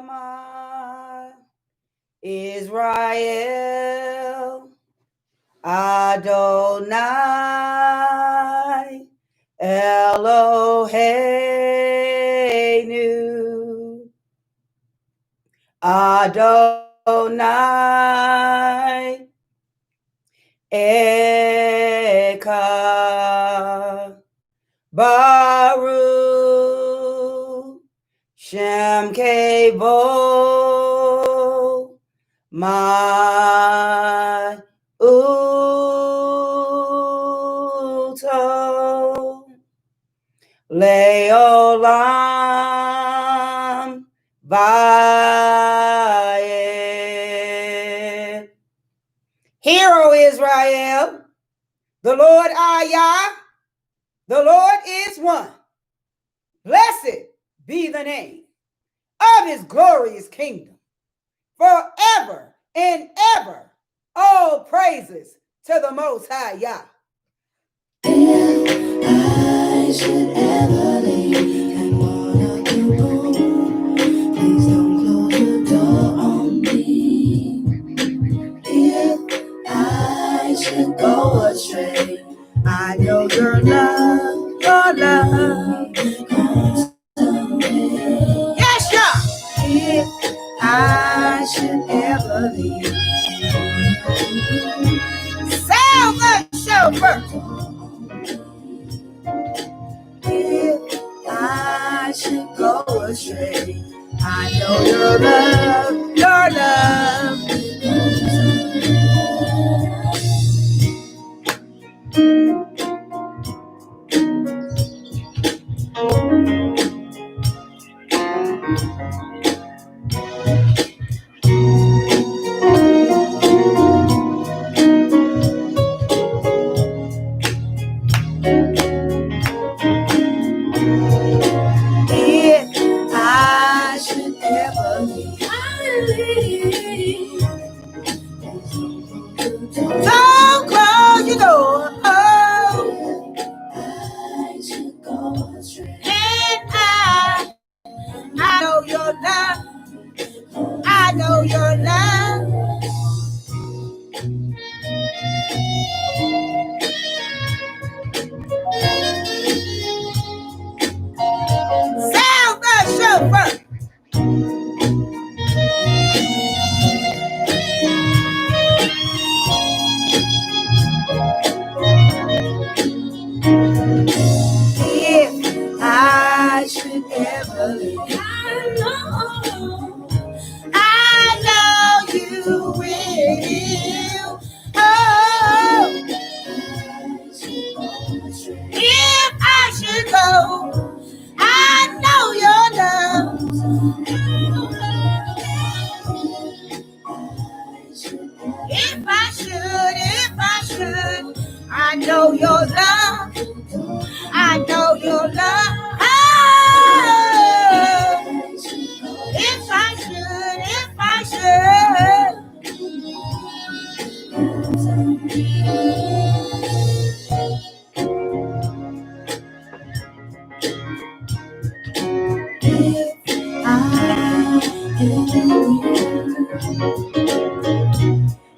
Shema Israel Adonai Eloheinu Adonai Eka Baruch Shem Kevo Ma Uto Leolam Vaed. Hear, O Israel, the Lord our Yah, the Lord is one. Blessed be the name of his glorious kingdom, forever and ever. All praises to the Most High Yah. If I should ever leave and wanna go home, please don't close the door on me. If I should go astray, I know your love comes someday. Yes, Yah. If I should ever leave, Sound the shofar. if I should go astray, I know your love if I should ever leave, Don't close your door. Oh, I should go astray. and I know your love. I know your love. Sound the shofar. If I should ever leave, I know you will. Oh, if I should go, I know your love. If I should, I know your love. I know your love. Oh, if I should.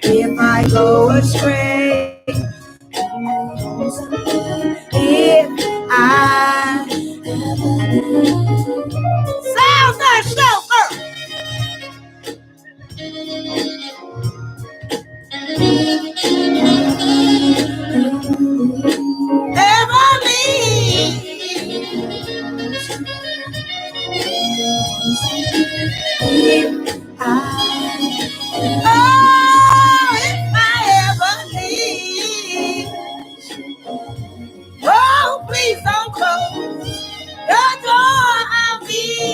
If I go astray, if I Sound the shofar. Ever leave. if I If I ever leave. Oh, please don't close the door on me.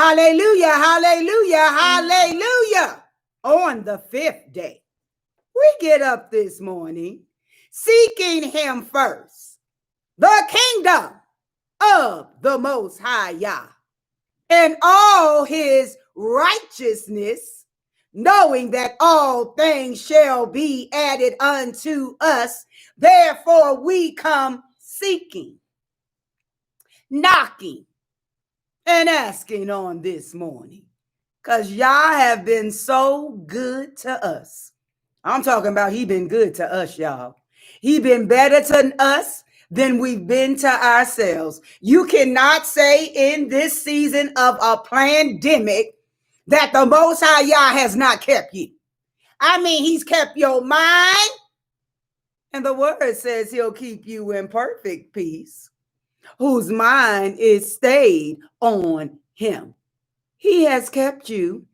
Hallelujah, hallelujah, hallelujah. On the 5th day, we get up this morning seeking him first, the kingdom of the Most High Yah, and all his righteousness, knowing that all things shall be added unto us. Therefore we come seeking, knocking, and asking on this morning, because y'all have been so good to us. I'm talking about he been good to us, y'all. He been better to us than we've been to ourselves. You cannot say in this season of a pandemic that the Most High Yah has not kept you. I mean, he's kept your mind, and the word says he'll keep you in perfect peace, whose mind is stayed on him. He has kept you.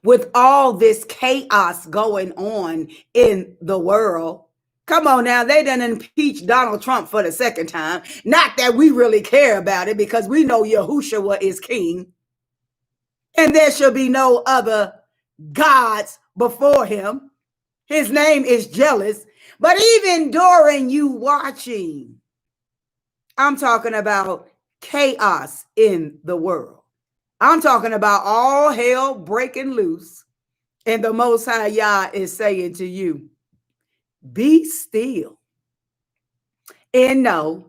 With all this chaos going on in the world. Come on now, they done impeached Donald Trump for the second time. Not that we really care about it, because we know Yahushua is king. And there shall be no other gods before him. His name is jealous. But even during you watching, I'm talking about chaos in the world. I'm talking about all hell breaking loose. And the Most High Yah is saying to you, be still and know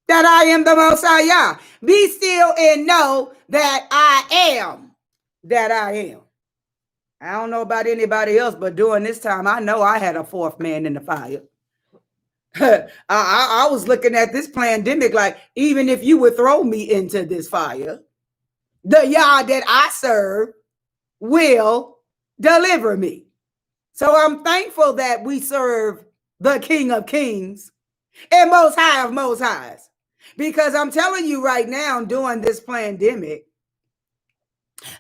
that I am the Most High Yah. Be still and know that I am that I am. I don't know about anybody else, but during this time, I know I had a fourth man in the fire. I was looking at this pandemic like, even if you would throw me into this fire, the Yah that I serve will deliver me. So I'm thankful that we serve the King of Kings and Most High of Most Highs. Because I'm telling you right now, during this pandemic,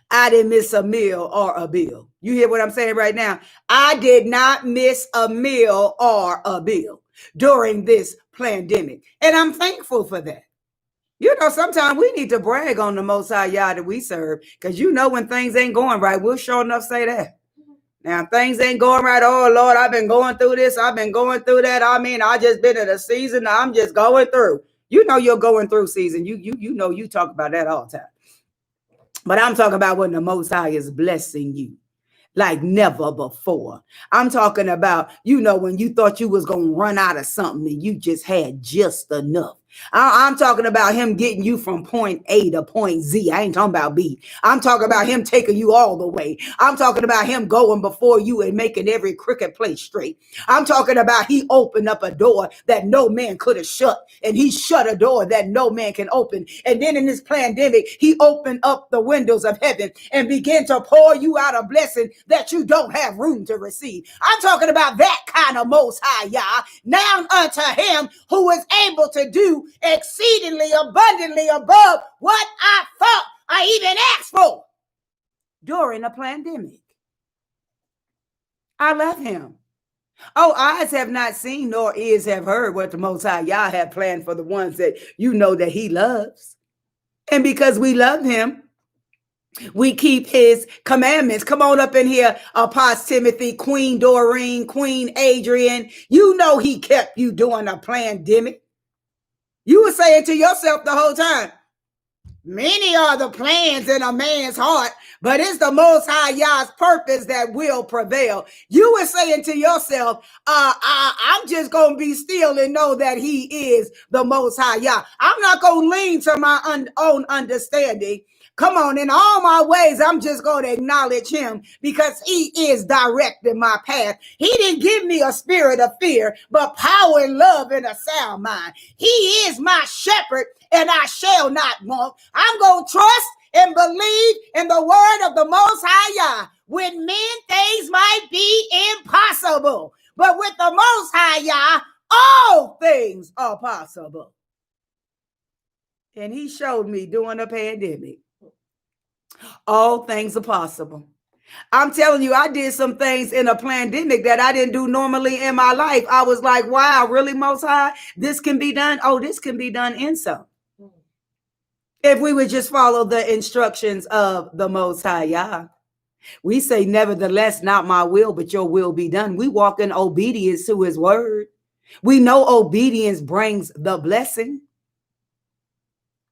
I didn't miss a meal or a bill. You hear what I'm saying right now? I did not miss a meal or a bill during this pandemic. And I'm thankful for that. You know, sometimes we need to brag on the Most High Yah that we serve, because you know when things ain't going right, we'll sure enough say that. Now, things ain't going right. Oh, Lord, I've been going through this. I've been going through that. I mean, I just been in a season. I'm just going through. You know you're going through season. You know you talk about that all the time. But I'm talking about when the Most High is blessing you like never before. I'm talking about, you know, when you thought you was going to run out of something and you just had just enough. I'm talking about him getting you from point A to point Z. I ain't talking about B. I'm talking about him taking you all the way. I'm talking about him going before you and making every crooked place straight. I'm talking about he opened up a door that no man could have shut, and he shut a door that no man can open. And then in this pandemic, he opened up the windows of heaven and began to pour you out a blessing that you don't have room to receive. I'm talking about that kind of Most High Yah. Now unto him who is able to do exceedingly abundantly above what I thought I even asked for during a pandemic. I love him. Oh, eyes have not seen nor ears have heard what the Most High Yah have planned for the ones that you know that he loves. And because we love him, we keep his commandments. Come on up in here, Apostle Timothy, Queen Doreen, Queen Adrian. You know he kept you during a pandemic. You were saying to yourself the whole time, many are the plans in a man's heart, but it's the Most High Yah's purpose that will prevail. You were saying to yourself, I'm just going to be still and know that he is the Most High Yah. I'm not going to lean to my own understanding. Come on, in all my ways, I'm just going to acknowledge him because he is directing my path. He didn't give me a spirit of fear, but power and love and a sound mind. He is my shepherd and I shall not want. I'm going to trust and believe in the word of the Most High Yah. With men, things might be impossible, but with the Most High Yah, all things are possible. And he showed me during the pandemic, all things are possible. I'm telling you, I did some things in a pandemic that I didn't do normally in my life. I was like, wow, really, Most High? This can be done? Oh, this can be done in some. If we would just follow the instructions of the Most High Yah. We say, nevertheless, not my will, but your will be done. We walk in obedience to his word. We know obedience brings the blessing.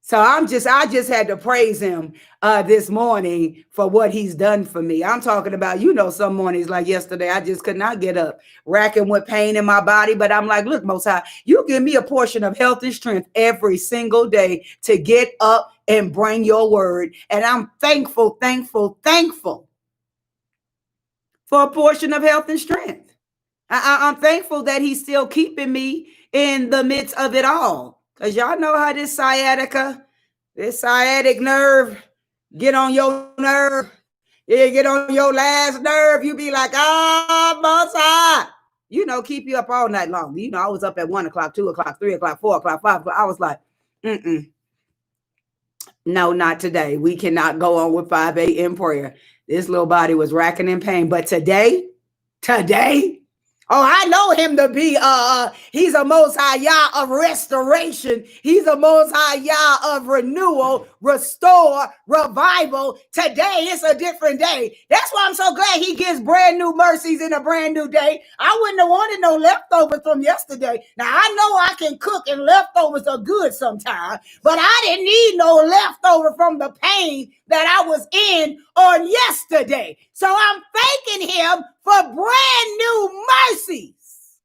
So I just had to praise him this morning for what he's done for me. I'm talking about, some mornings like yesterday, I just could not get up, racking with pain in my body. But I'm like, look, Most High, you give me a portion of health and strength every single day to get up and bring your word. And I'm thankful for a portion of health and strength. I'm thankful that he's still keeping me in the midst of it all. Because y'all know how this sciatic nerve get on your nerve. Yeah, get on your last nerve. You be like, Most High. Keep you up all night long. I was up at 1 o'clock, 2 o'clock, 3 o'clock, 4 o'clock, 5 o'clock. I was like, no, not today. We cannot go on with 5 a.m. prayer. This little body was racking in pain. But today, oh, I know him to be, he's a Most High Yah of restoration. He's a Most High Yah of renewal, restore, revival. Today, it's a different day. That's why I'm so glad he gives brand new mercies in a brand new day. I wouldn't have wanted no leftovers from yesterday. Now, I know I can cook and leftovers are good sometimes, but I didn't need no leftover from the pain that I was in on yesterday. So I'm thanking him for brand new mercies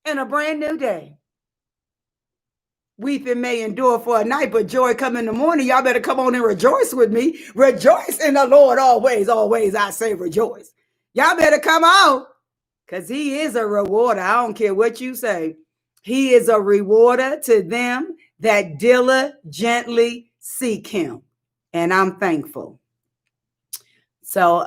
in a brand new day. Weeping may endure for a night, but joy come in the morning. Y'all better come on and rejoice with me. Rejoice in the Lord always. Always I say rejoice. Y'all better come on, because he is a rewarder. I don't care what you say. He is a rewarder to them that diligently seek him. And I'm thankful. So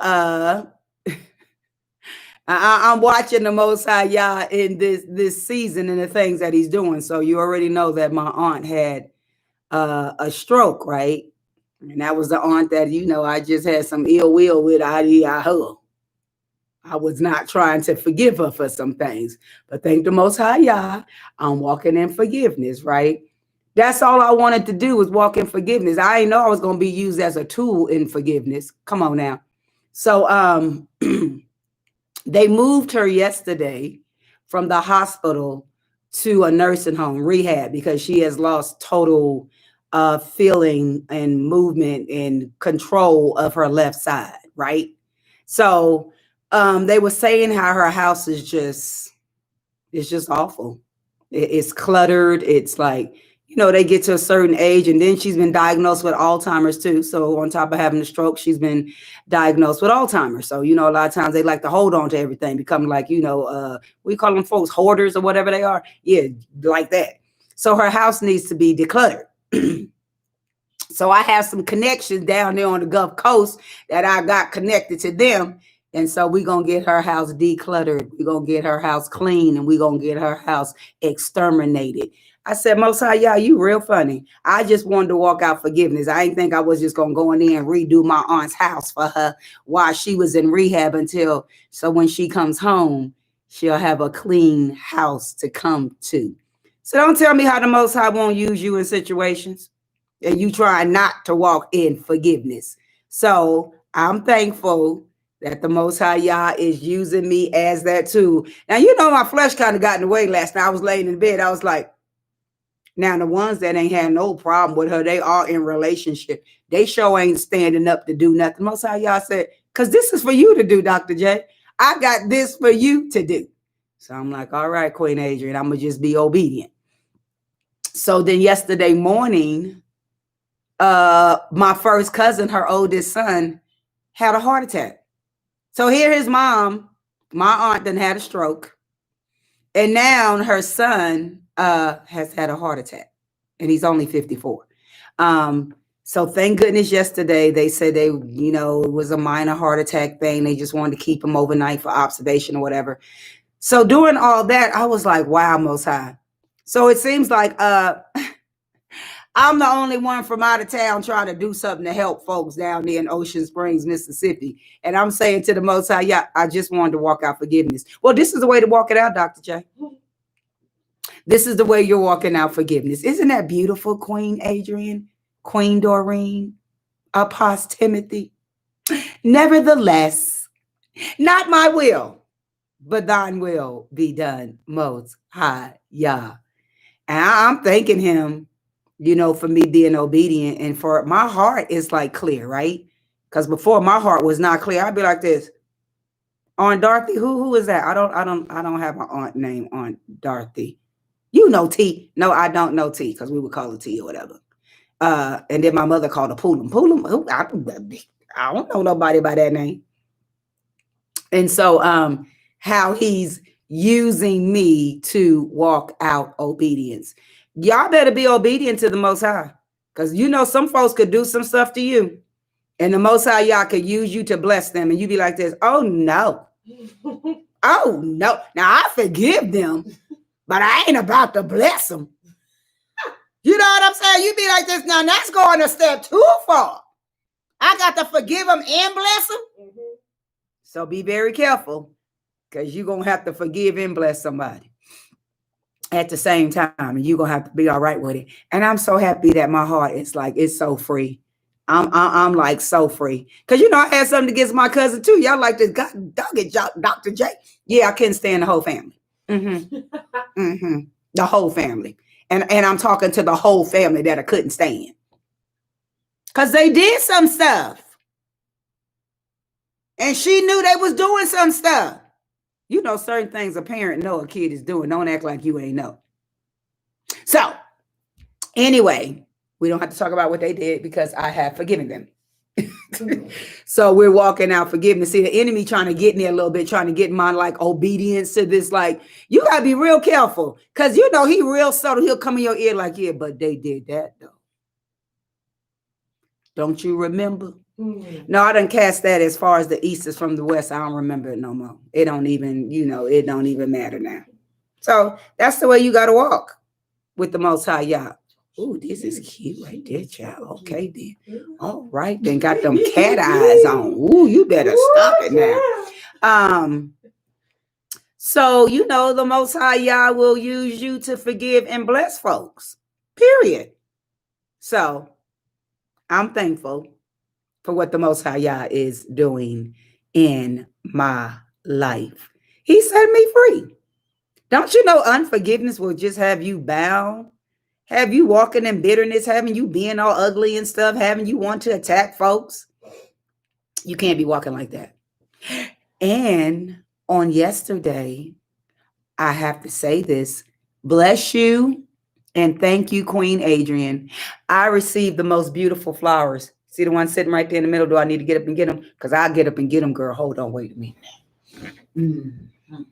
I'm watching the Most High Yah in this season and the things that he's doing. So you already know that my aunt had a stroke, right? And that was the aunt that, I just had some ill will with. I was not trying to forgive her for some things. But thank the Most High Yah, I'm walking in forgiveness, right? That's all I wanted to do was walk in forgiveness. I didn't know I was going to be used as a tool in forgiveness. Come on now. So they moved her yesterday from the hospital to a nursing home rehab because she has lost total feeling and movement and control of her left side, right? So they were saying how her house is just awful. It's cluttered. It's like, they get to a certain age, and then she's been diagnosed with Alzheimer's too. So on top of having a stroke, she's been diagnosed with Alzheimer's. So, a lot of times they like to hold on to everything, become like, we call them folks hoarders or whatever they are. Yeah, like that. So her house needs to be decluttered. So I have some connections down there on the Gulf Coast that I got connected to them. And so we're going to get her house decluttered. We're going to get her house clean, and we're going to get her house exterminated. I said, Most High Yah, you real funny. I just wanted to walk out forgiveness. I didn't think I was just going to go in there and redo my aunt's house for her while she was in rehab so when she comes home, she'll have a clean house to come to. So don't tell me how the Most High won't use you in situations and you try not to walk in forgiveness. So I'm thankful that the Most High Yah is using me as that tool. Now, my flesh kind of got in the way last night. I was laying in bed. I was like, now, the ones that ain't had no problem with her, they are in relationship. They sure ain't standing up to do nothing. Most High Yah said, because this is for you to do, Dr. J. I got this for you to do. So I'm like, all right, Queen Adrian, I'm going to just be obedient. So then yesterday morning, my first cousin, her oldest son, had a heart attack. So here his mom, my aunt, done had a stroke. And now her son has had a heart attack, and he's only 54. So thank goodness yesterday they said it was a minor heart attack thing. They just wanted to keep him overnight for observation or whatever. So doing all that, I was like, wow, Most High. So it seems like I'm the only one from out of town trying to do something to help folks down there in Ocean Springs, Mississippi. And I'm saying to the Most High, yeah, I just wanted to walk out forgiveness. Well, this is the way to walk it out, Dr. J. This is the way you're walking out forgiveness. Isn't that beautiful, Queen Adrian? Queen Doreen, Apostle Timothy. Nevertheless, not my will, but thine will be done, most high Yah. And I'm thanking him, for me being obedient. And for my heart is like clear, right? Because before my heart was not clear, I'd be like this. Aunt Dorothy, who is that? I don't have my aunt name, Aunt Dorothy. You know T. No, I don't know T, because we would call her T or whatever. And then my mother called her Poolum. Poolum, I don't know nobody by that name. And so how he's using me to walk out obedience. Y'all better be obedient to the Most High. Because some folks could do some stuff to you. And the Most High Yah could use you to bless them. And you be like this, oh no. Oh no. Now I forgive them, but I ain't about to bless them. You know what I'm saying? You be like this, now that's going a step too far. I got to forgive them and bless them. Mm-hmm. So be very careful, because you're going to have to forgive and bless somebody at the same time. And you're going to have to be all right with it. And I'm so happy that my heart is like, it's so free. I'm like so free. Because, I had something against my cousin too. Y'all like this guy, Dr. J. Yeah, I couldn't stand the whole family. Mm-hmm. Mm-hmm. The whole family. And I'm talking to the whole family that I couldn't stand. Because they did some stuff. And she knew they was doing some stuff. Certain things a parent know a kid is doing. Don't act like you ain't know. So, anyway, we don't have to talk about what they did, because I have forgiven them. So we're walking out forgiveness. See, the enemy trying to get me a little bit, trying to get my obedience to this. You gotta be real careful, because he real subtle. He'll come in your ear like, yeah, but they did that though. Don't you remember? Mm-hmm. No, I done cast that as far as the east is from the west. I don't remember it no more. It don't even, it don't even matter now. So that's the way you gotta walk with the Most High Yah. Ooh, this is cute right there, child. Okay, then. All right, then got them cat eyes on. Ooh, you better stop it now. So, the Most High Yah will use you to forgive and bless folks. Period. So, I'm thankful for what the Most High Yah is doing in my life. He set me free. Don't you know unforgiveness will just have you bound? Have you walking in bitterness, having you being all ugly and stuff, having you want to attack folks? You can't be walking like that. And on yesterday, I have to say this, bless you and thank you, Queen Adrian. I received the most beautiful flowers. See the one sitting right there in the middle? Do I need to get up and get them? Because I'll get up and get them, girl. Hold on, wait a minute. Mm-hmm.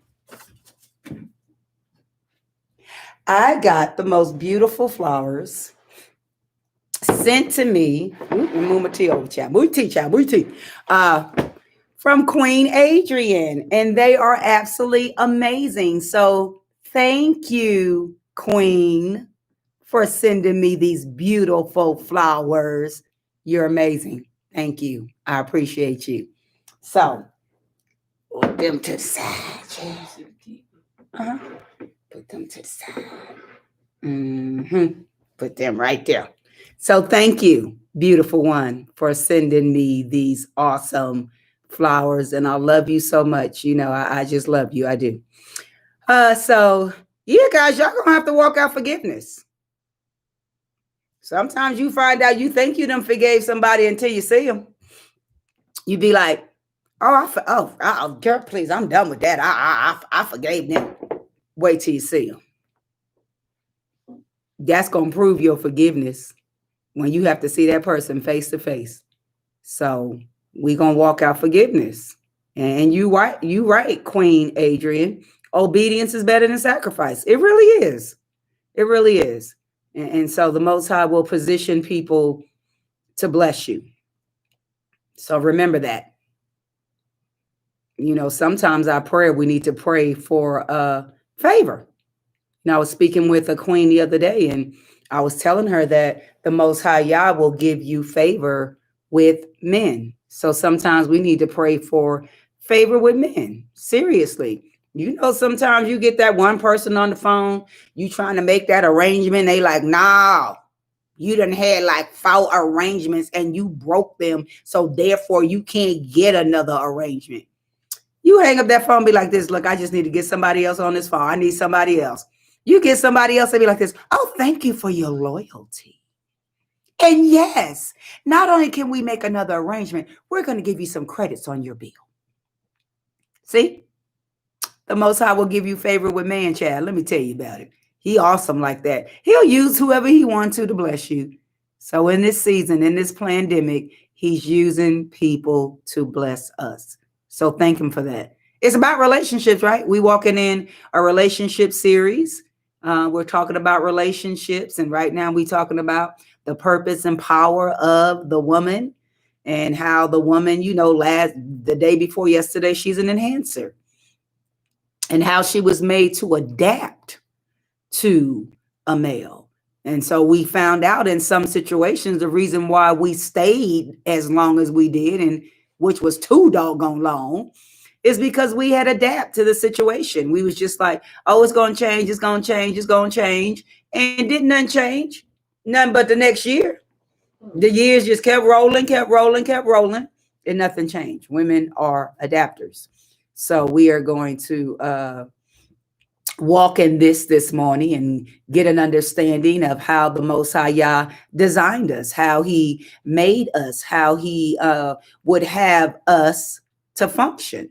I got the most beautiful flowers sent to me. Move my tea over, child. Move tea, child. Move tea. From Queen Adrian. And they are absolutely amazing. So thank you, Queen, for sending me these beautiful flowers. You're amazing. Thank you. I appreciate you. So, put them to the side. Uh-huh. Put them to the side. Mm-hmm. Put them right there. So thank you, beautiful one, for sending me these awesome flowers. And I love you so much. I just love you. I do. So, yeah, guys, y'all going to have to walk out forgiveness. Sometimes you find out you think you done forgave somebody until you see them. You be like, oh, girl, please, I'm done with that. I forgave them. Wait till you see them. That's going to prove your forgiveness when you have to see that person face to face. So we're going to walk out forgiveness. And you right, Queen Adrian. Obedience is better than sacrifice. It really is. It really is. And so the Most High will position people to bless you. So remember that. Sometimes our prayer, we need to pray for favor. Now, I was speaking with a queen the other day, and I was telling her that the Most High Yah will give you favor with men. So sometimes we need to pray for favor with men. Seriously. Sometimes you get that one person on the phone, you trying to make that arrangement. They like, nah, You done had like 4 arrangements and you broke them. So therefore you can't get another arrangement. You hang up that phone and be like this, look, I just need to get somebody else on this phone. I need somebody else. You get somebody else and be like this, oh, thank you for your loyalty. And yes, not only can we make another arrangement, we're going to give you some credits on your bill. See? The Most High will give you favor with man, child. Let me tell you about it. He awesome like that. He'll use whoever he wants to bless you. So in this season, in this pandemic, he's using people to bless us. So thank him for that. It's about relationships, right? We walking in a relationship series. We're talking about relationships, and right now we're talking about the purpose and power of the woman, and how the woman, the day before yesterday, she's an enhancer, and how she was made to adapt to a male. And so we found out in some situations the reason why we stayed as long as we did, and which was too doggone long, is because we had adapt to the situation. We was just like, oh, it's going to change, it's going to change, it's going to change. And didn't nothing change. Nothing but the next year. The years just kept rolling, and nothing changed. Women are adapters. So we are going to walk in this morning and get an understanding of how the Most High Yah designed us, how he made us, how he would have us to function.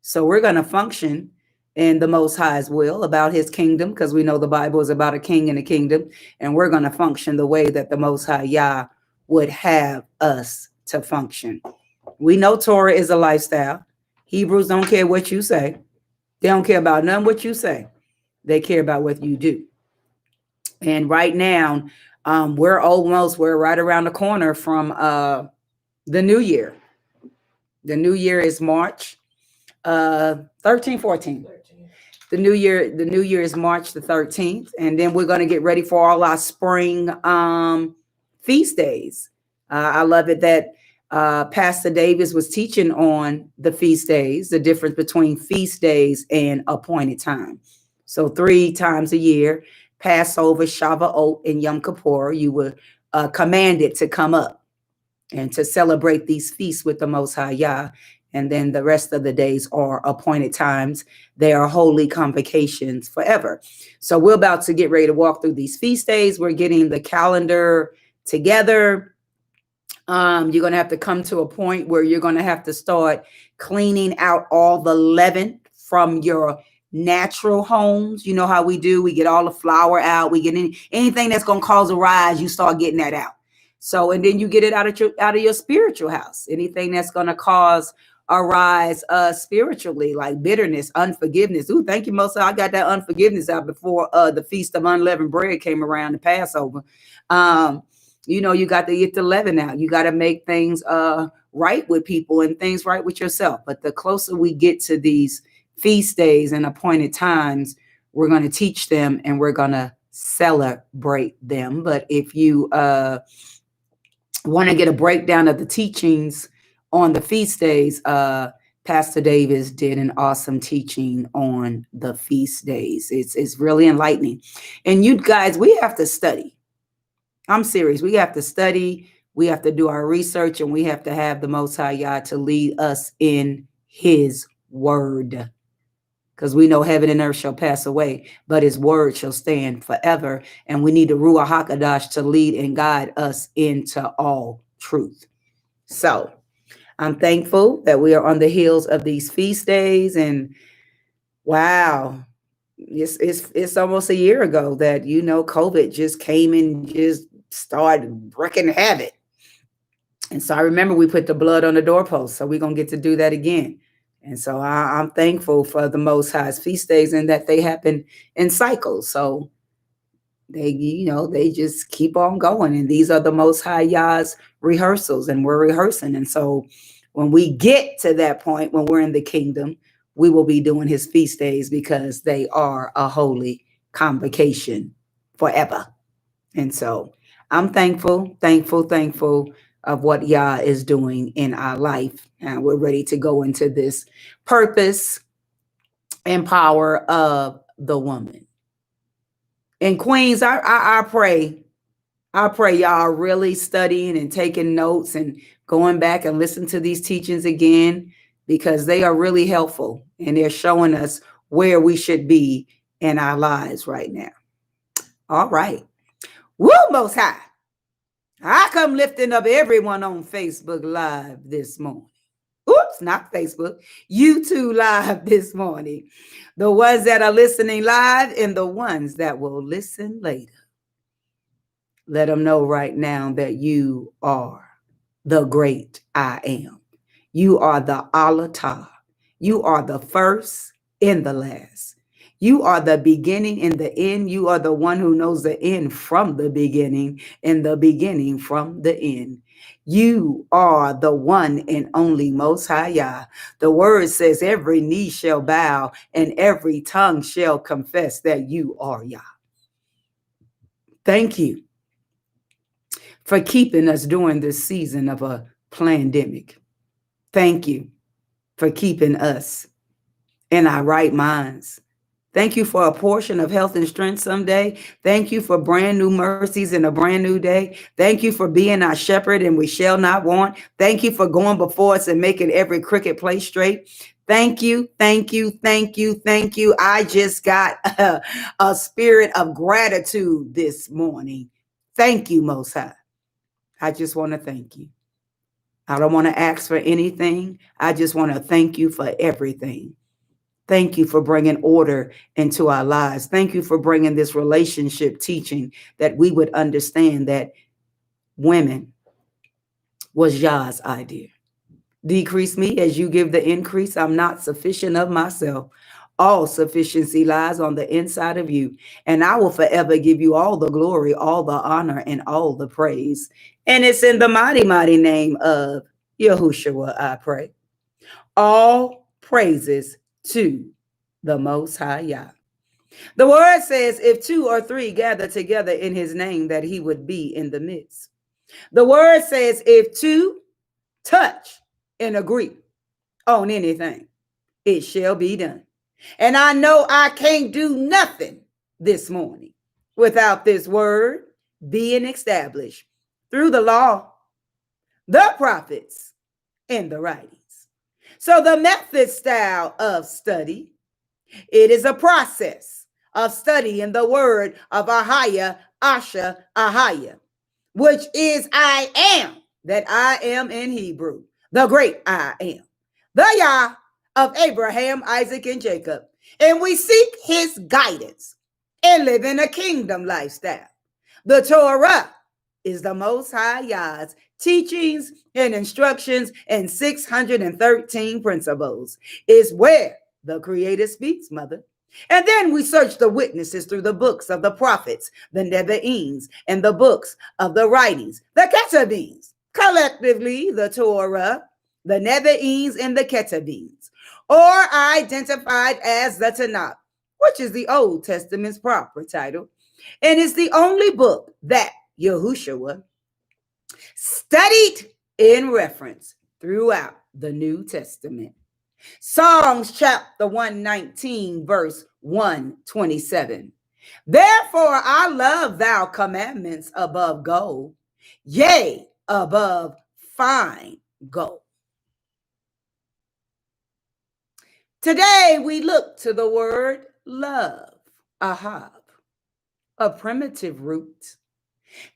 So we're going to function in the Most High's will, about his kingdom, because we know the Bible is about a king and a kingdom, and we're going to function the way that the Most High Yah would have us to function. We know Torah is a lifestyle. Hebrews don't care what you say. They don't care about none what you say. They care about what you do. And right now, we're right around the corner from the new year. The new year is March 13, 14. The new year is March the 13th. And then we're going to get ready for all our spring feast days. I love it that Pastor Davis was teaching on the feast days, the difference between feast days and appointed time. So 3 times a year, Passover, Shavuot, and Yom Kippur, you were commanded to come up and to celebrate these feasts with the Most High Yah. And then the rest of the days are appointed times. They are holy convocations forever. So we're about to get ready to walk through these feast days. We're getting the calendar together. You're going to have to come to a point where you're going to have to start cleaning out all the leaven from your natural homes. You know how we do. We get all the flour out. We get anything that's going to cause a rise. You start getting that out. So, and then you get it out of your spiritual house. Anything that's going to cause a rise spiritually, like bitterness, unforgiveness. Ooh, thank you, Moses. I got that unforgiveness out before the Feast of Unleavened Bread came around, the Passover. You got to get the leaven out. You got to make things right with people and things right with yourself. But the closer we get to these feast days and appointed times, we're going to teach them and we're going to celebrate them. But if you want to get a breakdown of the teachings on the feast days, Pastor Davis did an awesome teaching on the feast days. It's really enlightening. And you guys, we have to study. I'm serious. We have to study. We have to do our research, and we have to have the Most High Yah to lead us in his word. Because we know heaven and earth shall pass away, but his word shall stand forever. And we need the Ruach HaKodesh to lead and guide us into all truth. So I'm thankful that we are on the heels of these feast days. And wow, it's almost a year ago that, COVID just came and just started wreaking havoc. And so I remember we put the blood on the doorpost. So we're going to get to do that again. And so I'm thankful for the Most High's feast days and that they happen in cycles. So they just keep on going. And these are the Most High Yah's rehearsals, and we're rehearsing. And so when we get to that point, when we're in the kingdom, we will be doing his feast days because they are a holy convocation forever. And so I'm thankful of what Yah is doing in our life. And we're ready to go into this purpose and power of the woman. And Queens, I pray I pray y'all are really studying and taking notes and going back and listen to these teachings again, because they are really helpful and they're showing us where we should be in our lives right now. All right. Woo, Most High. I come lifting up everyone on Facebook Live this morning. Oops, not Facebook. YouTube Live this morning. The ones that are listening live and the ones that will listen later. Let them know right now that you are the great I am. You are the Alatah. You are the first and the last. You are the beginning and the end. You are the one who knows the end from the beginning and the beginning from the end. You are the one and only Most High Yah. The word says every knee shall bow and every tongue shall confess that you are Yah. Thank you for keeping us during this season of a pandemic. Thank you for keeping us in our right minds. Thank you for a portion of health and strength someday. Thank you for brand new mercies in a brand new day. Thank you for being our shepherd and we shall not want. Thank you for going before us and making every crooked place straight. Thank you, thank you, thank you, thank you. I just got a spirit of gratitude this morning. Thank you, Most High. I just want to thank you. I don't want to ask for anything. I just want to thank you for everything. Thank you for bringing order into our lives. Thank you for bringing this relationship teaching that we would understand that women was Yah's idea. Decrease me as you give the increase. I'm not sufficient of myself. All sufficiency lies on the inside of you. And I will forever give you all the glory, all the honor, and all the praise. And it's in the mighty, mighty name of Yahushua, I pray. All praises to the Most High Yah. The word says, if 2 or 3 gather together in his name, that he would be in the midst. The word says, if 2 touch and agree on anything, it shall be done. And I know I can't do nothing this morning without this word being established through the law, the prophets, and the writings. So the method style of study, it is a process of studying the word of Ahaya, Asha, Ahaya, which is I am that I am in Hebrew, the great I am, the Yah of Abraham, Isaac, and Jacob. And we seek his guidance and live in a kingdom lifestyle. The Torah is the Most High Yah's teachings and instructions and 613 principles. Is where the Creator speaks, mother. And then we search the witnesses through the books of the prophets, the Nevi'im, and the books of the writings, the Ketuvim, collectively the Torah, the Nevi'im, and the Ketuvim, or identified as the Tanakh, which is the Old Testament's proper title, and is the only book that Yahushua studied in reference throughout the New Testament. Psalms chapter 119, verse 127. Therefore, I love thou commandments above gold, yea, above fine gold. Today, we look to the word love, ahab, a primitive root,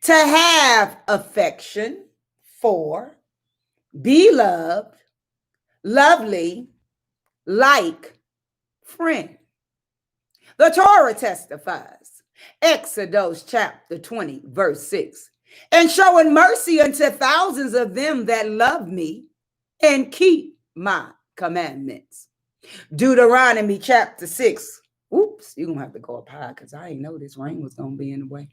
to have affection for, be loved, lovely, like, friend. The Torah testifies, Exodus chapter 20, verse 6, and showing mercy unto thousands of them that love me and keep my commandments. Deuteronomy chapter 6. Oops, you're going to have to go up high because I didn't know this rain was going to be in the way.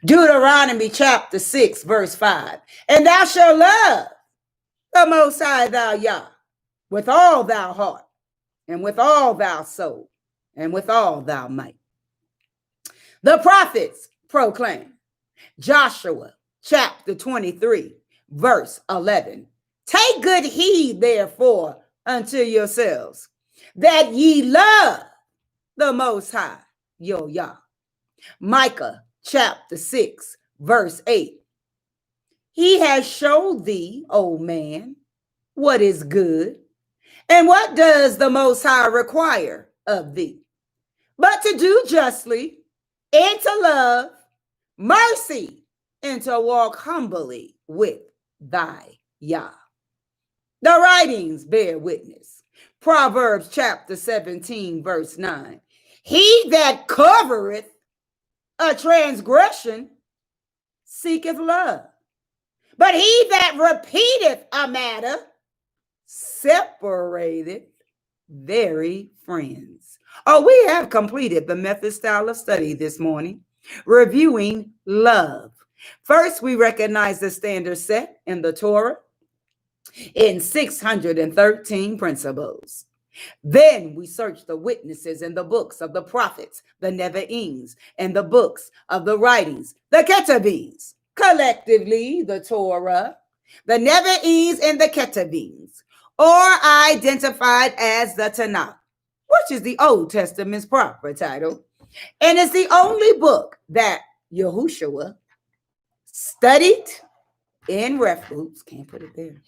Deuteronomy chapter 6, verse 5. And thou shalt love the Most High thou Yah with all thou heart and with all thou soul and with all thou might. The prophets proclaim, Joshua chapter 23, verse 11. Take good heed, therefore, unto yourselves, that ye love the Most High, your Yah. Micah chapter 6, Verse 8. He has showed thee, O man, what is good, and what does the Most High require of thee, but to do justly, and to love mercy, and to walk humbly with thy Yah. The writings bear witness. Proverbs chapter 17, verse 9. He that covereth a transgression seeketh love, but he that repeateth a matter separateth very friends. Oh, we have completed the method style of study this morning, reviewing love. First, we recognize the standard set in the Torah in 613 principles. Then we search the witnesses in the books of the prophets, the Nevi'im, and the books of the writings, the Ketuvim, collectively the Torah, the Nevi'im, and the Ketuvim, or identified as the Tanakh, which is the Old Testament's proper title, and it's the only book that Yahushua studied in reference, can't put it there,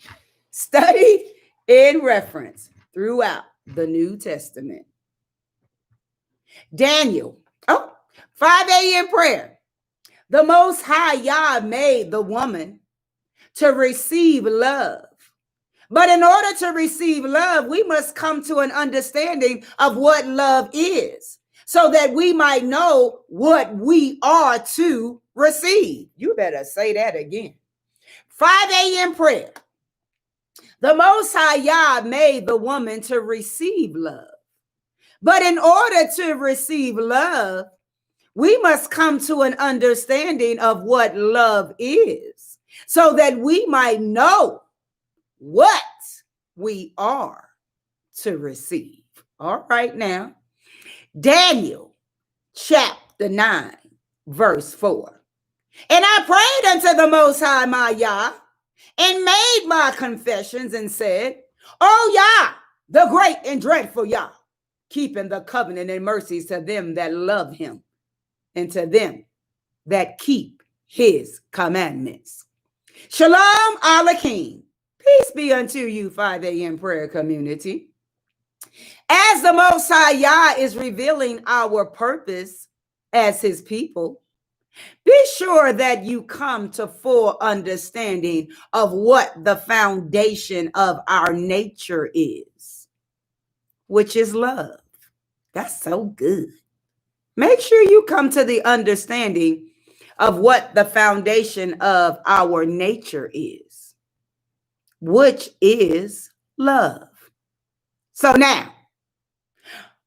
studied in reference throughout the New Testament. Daniel, 5 a.m. prayer. The Most High Yah made the woman to receive love. But in order to receive love, we must come to an understanding of what love is, so that we might know what we are to receive. You better say that again. 5 a.m. prayer. The Most High Yah made the woman to receive love. But in order to receive love, we must come to an understanding of what love is, so that we might know what we are to receive. All right, now, Daniel chapter 9, verse 4. And I prayed unto the Most High my Yah, and made my confessions, and said, O Yah, the great and dreadful Yah, keeping the covenant and mercies to them that love him, and to them that keep his commandments. Shalom Aleichem. Peace be unto you, 5 a.m. prayer community. As the Most High Yah is revealing our purpose as his people, be sure that you come to full understanding of what the foundation of our nature is, which is love. That's so good. Make sure you come to the understanding of what the foundation of our nature is, which is love. So now,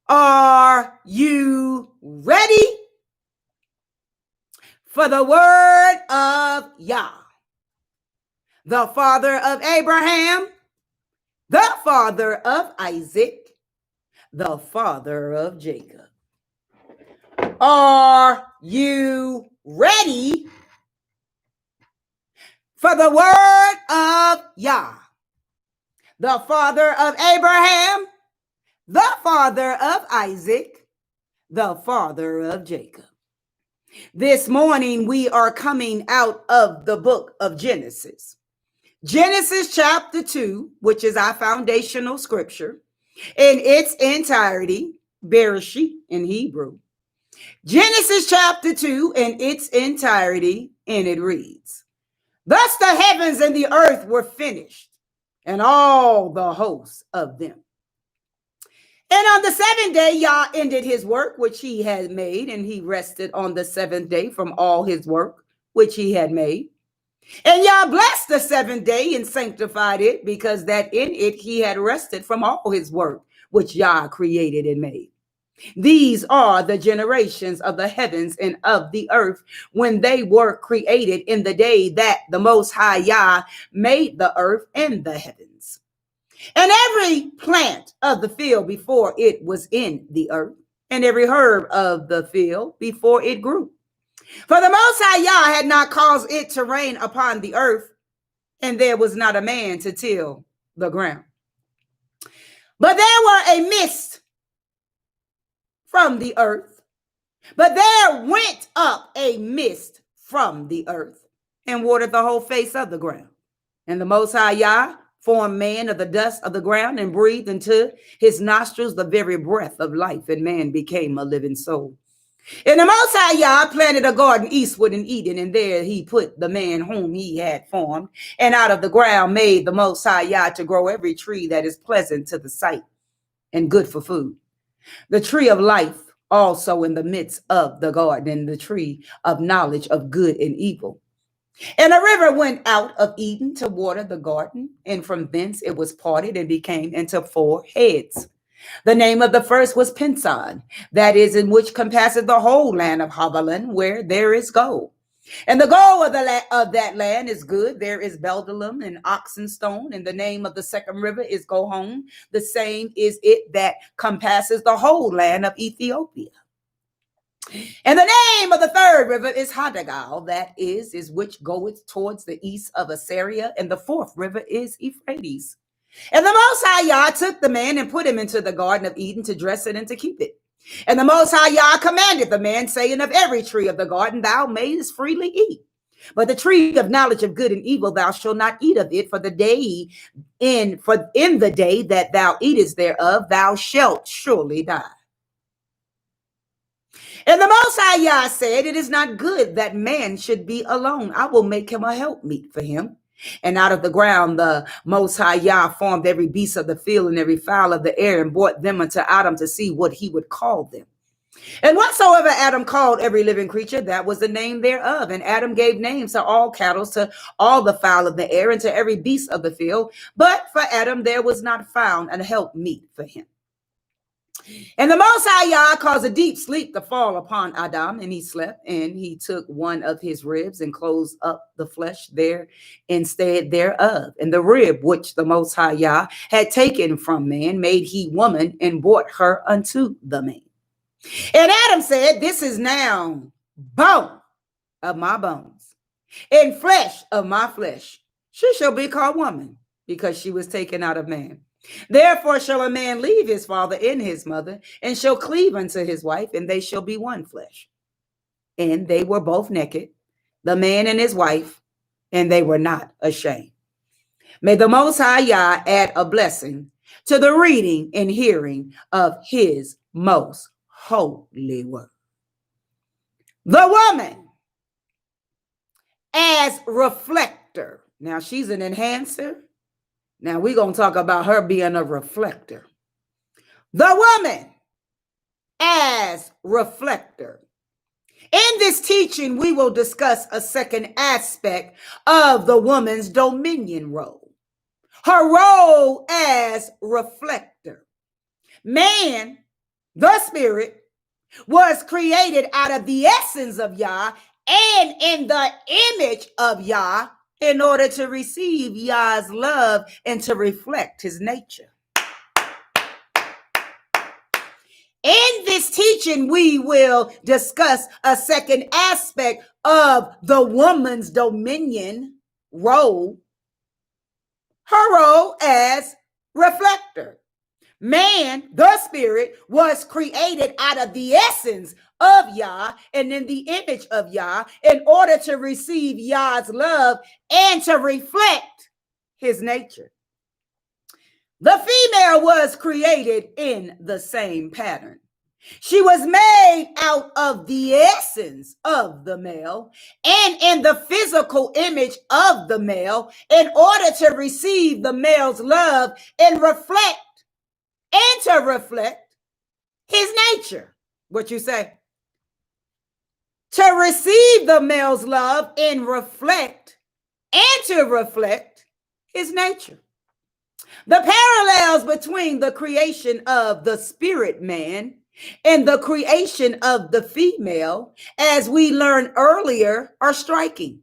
are you ready for the word of Yah, the father of Abraham, the father of Isaac, the father of Jacob? Are you ready for the word of Yah, the father of Abraham, the father of Isaac, the father of Jacob? This morning, we are coming out of the book of Genesis. Genesis chapter 2, which is our foundational scripture, in its entirety, Bereshit in Hebrew. Genesis chapter 2 in its entirety, and it reads, Thus the heavens and the earth were finished, and all the hosts of them. And on the seventh day, Yah ended his work, which he had made, and he rested on the seventh day from all his work, which he had made. And Yah blessed the seventh day and sanctified it, because that in it he had rested from all his work, which Yah created and made. These are the generations of the heavens and of the earth when they were created in the day that the Most High Yah made the earth and the heavens. And every plant of the field before it was in the earth, and every herb of the field before it grew. For the Most High Yah had not caused it to rain upon the earth, and there was not a man to till the ground. But there were a mist from the earth, but there went up a mist from the earth and watered the whole face of the ground. And the Most High Yah formed man of the dust of the ground and breathed into his nostrils the very breath of life, and man became a living soul. And the Most High Yah planted a garden eastward in Eden, and there he put the man whom he had formed. And out of the ground made the Most High Yah to grow every tree that is pleasant to the sight and good for food. The tree of life also in the midst of the garden, and the tree of knowledge of good and evil. And a river went out of Eden to water the garden, and from thence it was parted and became into four heads. The name of the first was Pison, that is, in which compasseth the whole land of Havilah, where there is gold. And the gold of that land is good. There is Bdellium and Oxenstone. And the name of the second river is Gihon. The same is it that compasses the whole land of Ethiopia. And the name of the third river is Hadagal, that is which goeth towards the east of Assyria. And the fourth river is Euphrates. And the Most High Yah took the man and put him into the garden of Eden to dress it and to keep it. And the Most High Yah commanded the man, saying, of every tree of the garden thou mayest freely eat. But the tree of knowledge of good and evil thou shalt not eat of it, for in the day that thou eatest thereof thou shalt surely die. And the Most High Yah said, it is not good that man should be alone. I will make him a helpmeet for him. And out of the ground the Most High Yah formed every beast of the field and every fowl of the air, and brought them unto Adam to see what he would call them. And whatsoever Adam called every living creature, that was the name thereof. And Adam gave names to all cattle, to all the fowl of the air, and to every beast of the field. But for Adam there was not found an helpmeet for him. And the Most High Yah caused a deep sleep to fall upon Adam, and he slept, and he took one of his ribs and closed up the flesh there instead thereof. And the rib which the Most High Yah had taken from man made he woman, and brought her unto the man. And Adam said, this is now bone of my bones and flesh of my flesh. She shall be called woman, because she was taken out of man. Therefore shall a man leave his father and his mother, and shall cleave unto his wife, and they shall be one flesh. And they were both naked, the man and his wife, and they were not ashamed. May the Most High Yah add a blessing to the reading and hearing of his most holy word. The woman as reflector. Now she's an enhancer. Now we're going to talk about her being a reflector. The woman as reflector. In this teaching, we will discuss a second aspect of the woman's dominion role. Her role as reflector. Man, the spirit, was created out of the essence of Yah and in the image of Yah, in order to receive Yah's love and to reflect his nature. In this teaching, we will discuss a second aspect of the woman's dominion role, her role as reflector. Man, the spirit, was created out of the essence of Yah and in the image of Yah, in order to receive Yah's love and to reflect his nature. The female was created in the same pattern. She was made out of the essence of the male and in the physical image of the male, in order to receive the male's love and to reflect his nature. What you say? To receive the male's love and to reflect his nature. The parallels between the creation of the spirit man and the creation of the female, as we learned earlier, are striking.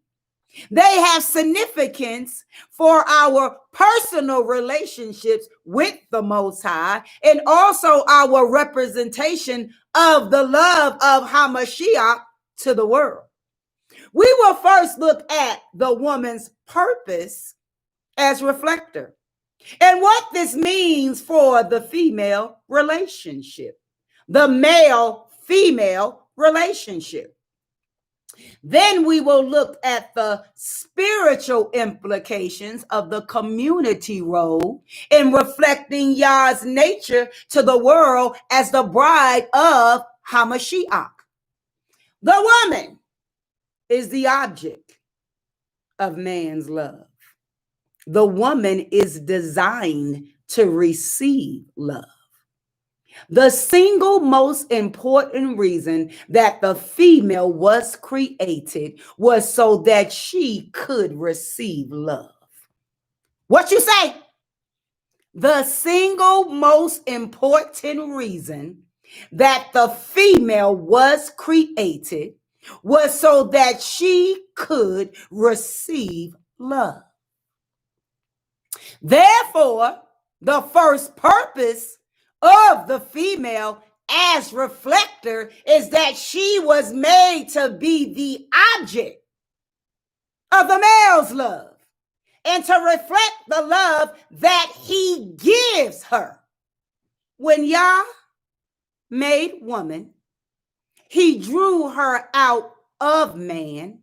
They have significance for our personal relationships with the Most High, and also our representation of the love of Hamashiach to the world. We will first look at the woman's purpose as reflector and what this means for the female relationship, the male-female relationship. Then we will look at the spiritual implications of the community role in reflecting Yah's nature to the world as the bride of Hamashiach. The woman is the object of man's love. The woman is designed to receive love. The single most important reason that the female was created was so that she could receive love. What you say? The single most important reason that the female was created was so that she could receive love. Therefore, the first purpose of the female as reflector is that she was made to be the object of the male's love and to reflect the love that he gives her. When Yah made woman, he drew her out of man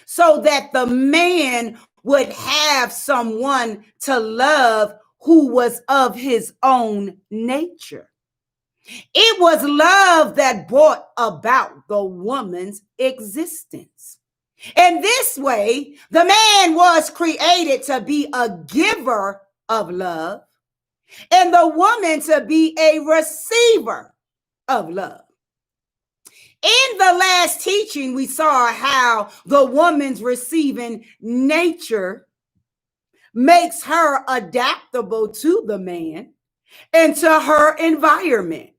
so that the man would have someone to love who was of his own nature. It was love that brought about the woman's existence. In this way, the man was created to be a giver of love and the woman to be a receiver of love. In the last teaching, we saw how the woman's receiving nature makes her adaptable to the man and to her environment.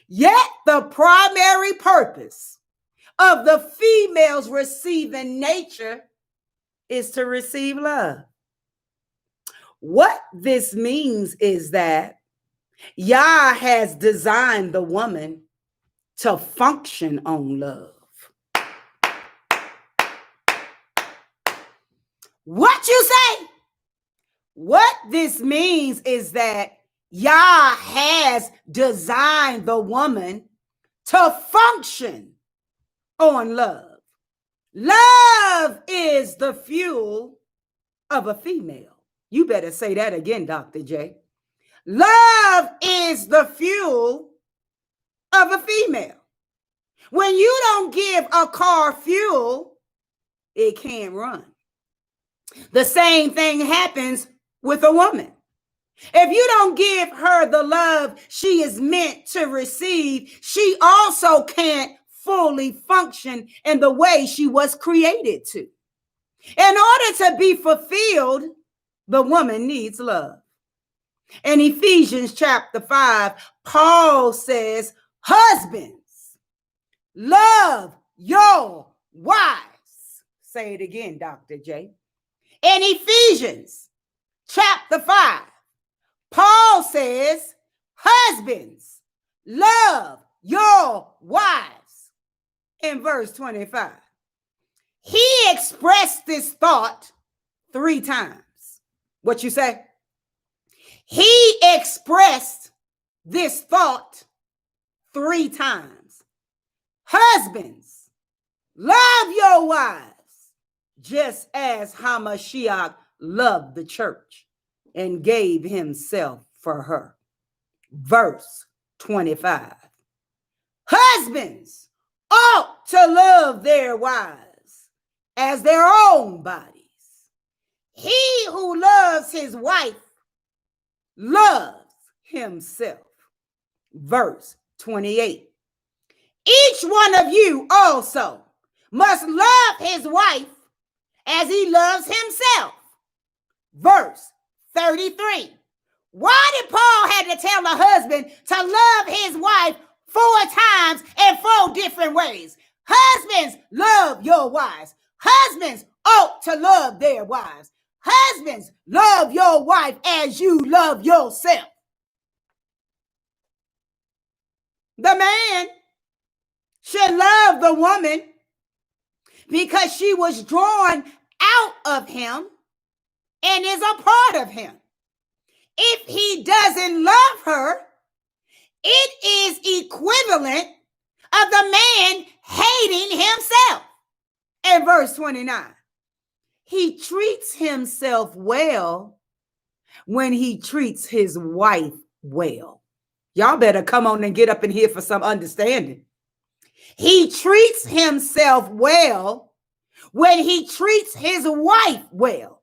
Yet the primary purpose of the female's receiving nature is to receive love. What this means is that Yah has designed the woman to function on love. What you say? What this means is that Yah has designed the woman to function on love. Love is the fuel of a female. You better say that again, Dr. J. Love is the fuel of a female. When you don't give a car fuel, it can't run. The same thing happens with a woman. If you don't give her the love she is meant to receive, she also can't fully function in the way she was created to. In order to be fulfilled, the woman needs love. In Ephesians chapter 5, Paul says, husbands, love your wives. Say it again, Dr. J. In Ephesians chapter 5, Paul says, husbands, love your wives. In verse 25, he expressed this thought 3 times. What you say? He expressed this thought 3 times. Husbands, love your wives, just as Hamashiach loved the church and gave himself for her. Verse 25. Husbands ought to love their wives as their own bodies. He who loves his wife loves himself. Verse 28. Each one of you also must love his wife as he loves himself. Verse 33. Why did Paul have to tell the husband to love his wife 4 times in 4 different ways? Husbands, love your wives. Husbands ought to love their wives. Husbands, love your wife as you love yourself. The man should love the woman because she was drawn out of him and is a part of him. If he doesn't love her, it is equivalent of the man hating himself. And verse 29, he treats himself well when he treats his wife well. Y'all better come on and get up in here for some understanding. He treats himself well when he treats his wife well.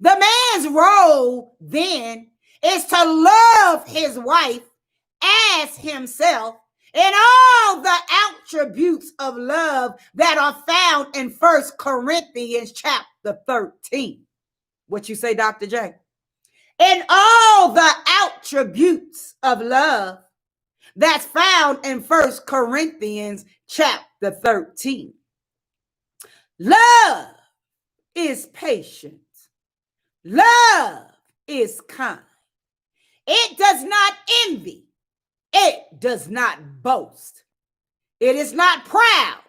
The man's role then is to love his wife as himself and all the attributes of love that are found in 1 Corinthians chapter 13. What you say, Dr. J? And all the attributes of love that's found in 1 Corinthians chapter 13. Love is patient. Love is kind. It does not envy. It does not boast. It is not proud.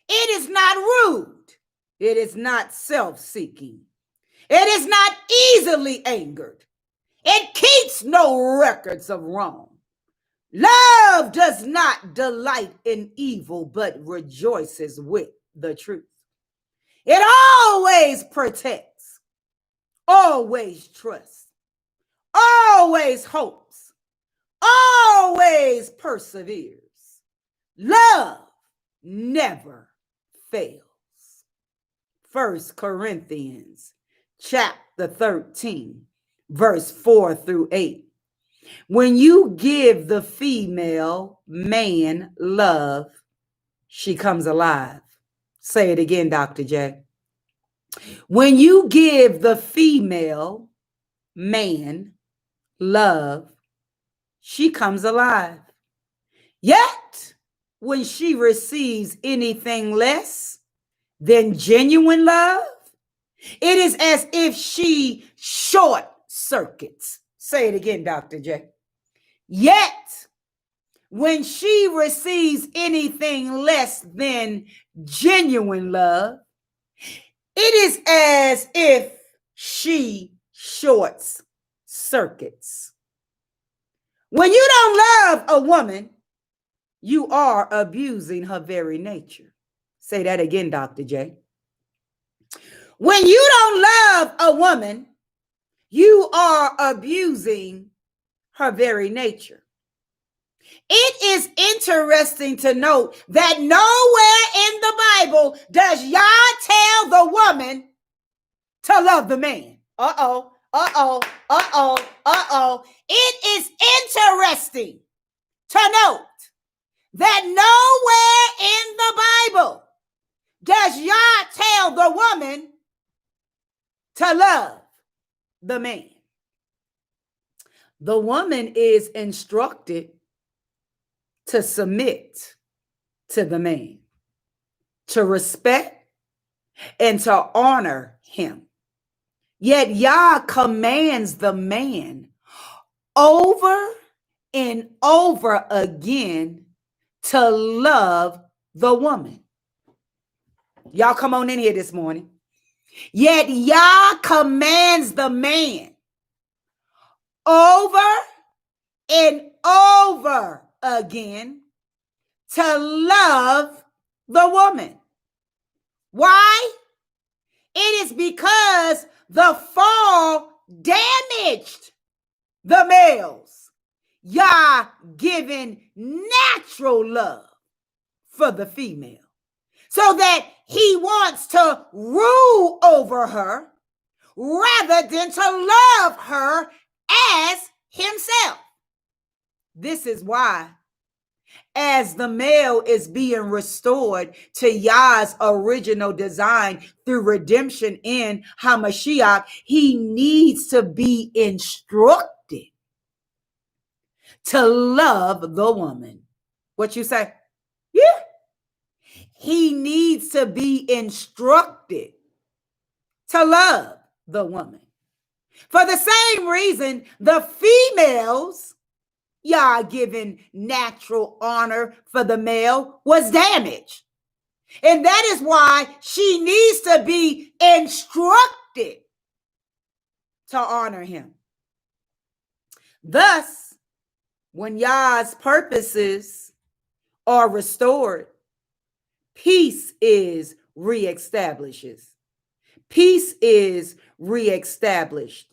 It is not rude. It is not self-seeking. It is not easily angered. It keeps no records of wrong. Love does not delight in evil, but rejoices with the truth. It always protects, always trusts, always hopes, always perseveres. Love never fails. 1 Corinthians chapter 13, verse 4 through 8. When you give the female man love, she comes alive. Say it again, Dr. J. When you give the female man love, she comes alive. Yet, when she receives anything less than genuine love, it is as if she short circuits. Say it again, Dr. J. Yet, when she receives anything less than genuine love, it is as if she shorts circuits. When you don't love a woman, you are abusing her very nature. Say that again, Dr. J. When you don't love a woman, you are abusing her very nature. It is interesting to note that nowhere in the Bible does Yah tell the woman to love the man. It is interesting to note that nowhere in the Bible does Yah tell the woman to love the man. The woman is instructed to submit to the man, to respect and to honor him. Yet Yah commands the man over and over again to love the woman. Y'all come on in here this morning. Yet Yah commands the man over and over again to love the woman. Why? It is because the fall damaged the males. Yah given natural love for the female, so that he wants to rule over her rather than to love her as himself. This is why, as the male is being restored to Yah's original design through redemption in HaMashiach, he needs to be instructed to love the woman. What you say? Yeah. He needs to be instructed to love the woman. For the same reason, the females, Yah given natural honor for the male, was damaged. And that is why she needs to be instructed to honor him. Thus, when Yah's purposes are restored, peace is reestablishes. Peace is reestablished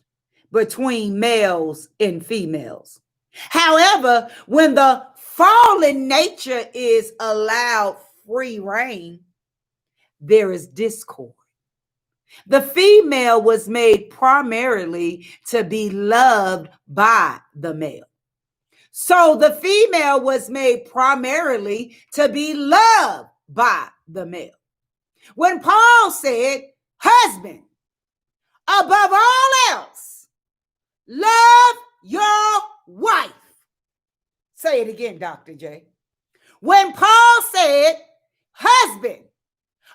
between males and females. However, when the fallen nature is allowed free reign, there is discord. The female was made primarily to be loved by the male. So the female was made primarily to be loved by the male. When Paul said, husband, above all else, love your wife. Say it again, Dr. J. When Paul said, husband,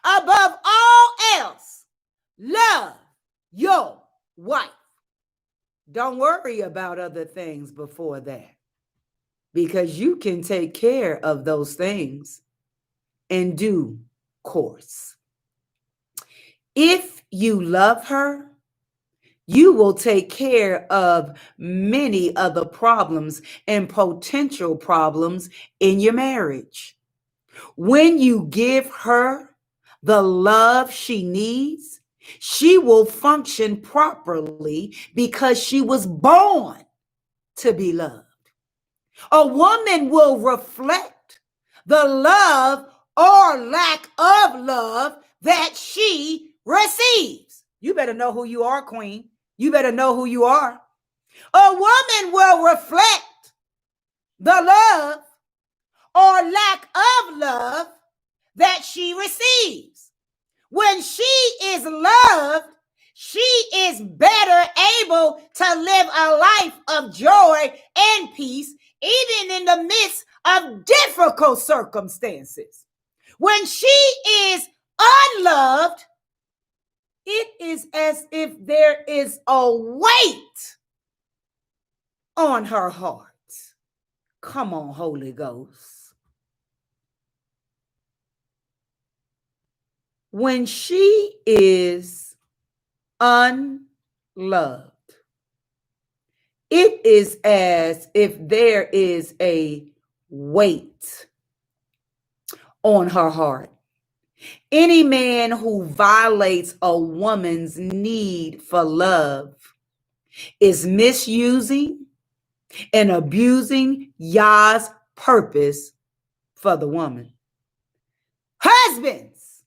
above all else, love your wife. Don't worry about other things before that, because you can take care of those things in due course. If you love her, you will take care of many other problems and potential problems in your marriage. When you give her the love she needs, she will function properly because she was born to be loved. A woman will reflect the love or lack of love that she receives. You better know who you are, queen. You better know who you are. A woman will reflect the love or lack of love that she receives. When she is loved, she is better able to live a life of joy and peace, even in the midst of difficult circumstances. When she is unloved, it is as if there is a weight on her heart. Come on, Holy Ghost. When she is unloved, it is as if there is a weight on her heart. Any man who violates a woman's need for love is misusing and abusing Yah's purpose for the woman. Husbands,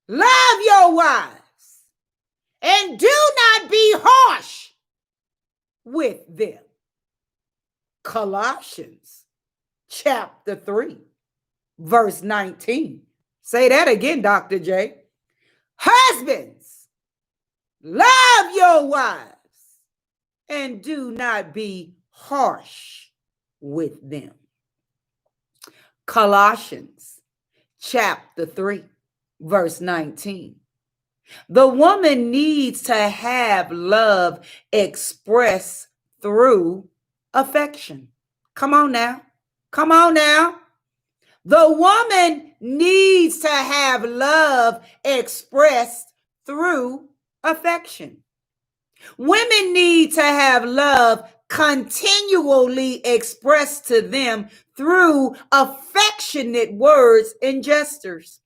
love your wives and do not be harsh with them. Colossians chapter 3, verse 19. Say that again, Dr. J. Husbands, love your wives and do not be harsh with them. Colossians chapter 3, verse 19. The woman needs to have love expressed through affection. Come on now. Come on now. The woman needs to have love expressed through affection. Women need to have love continually expressed to them through affectionate words and gestures.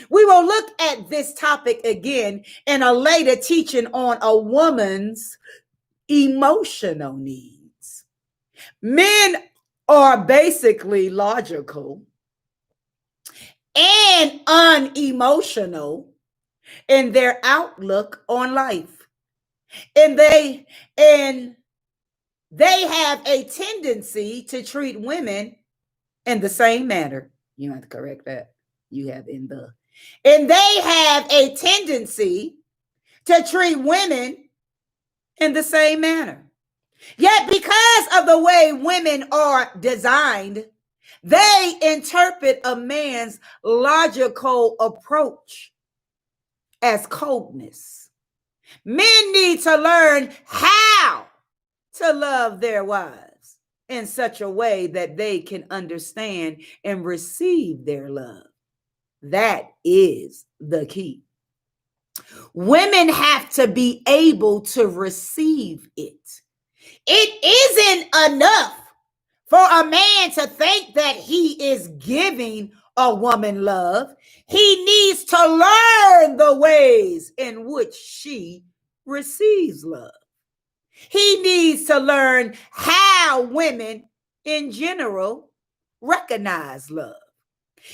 We will look at this topic again in a later teaching on a woman's emotional needs. Men are basically logical and unemotional in their outlook on life. And they have a tendency to treat women in the same manner. You have to correct that. You have in the. And they have a tendency to treat women in the same manner. Yet because of the way women are designed, they interpret a man's logical approach as coldness. Men need to learn how to love their wives in such a way that they can understand and receive their love. That is the key. Women have to be able to receive it. It isn't enough for a man to think that he is giving a woman love, he needs to learn the ways in which she receives love. He needs to learn how women in general recognize love.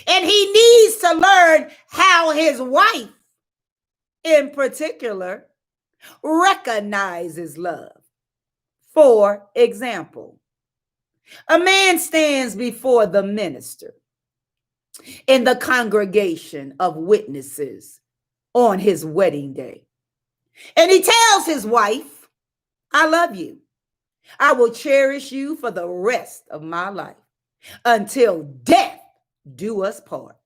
And he needs to learn how his wife in particular recognizes love. For example, a man stands before the minister in the congregation of witnesses on his wedding day. And he tells his wife, I love you. I will cherish you for the rest of my life until death do us part.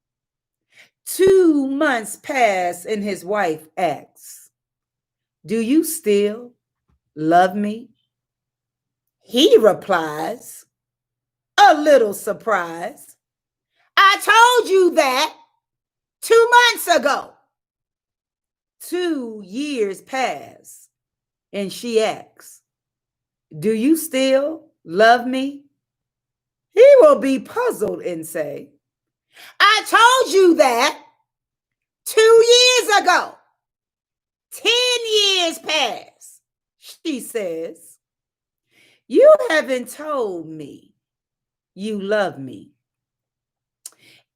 2 months pass and his wife asks, do you still love me? He replies, a little surprised, I told you that 2 months ago. 2 years pass and she asks, do you still love me? He will be puzzled and say, I told you that 2 years ago. 10 years pass. She says, you haven't told me you love me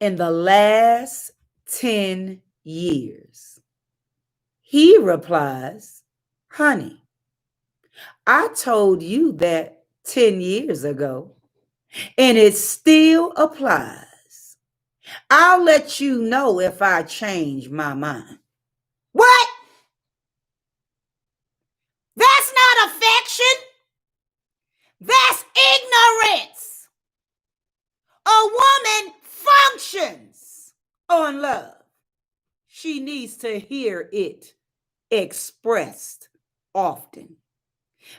in the last 10 years. He replies, honey, I told you that 10 years ago, and it still applies. I'll let you know if I change my mind. What? That's not affection. That's ignorance. A woman functions on love. She needs to hear it expressed often.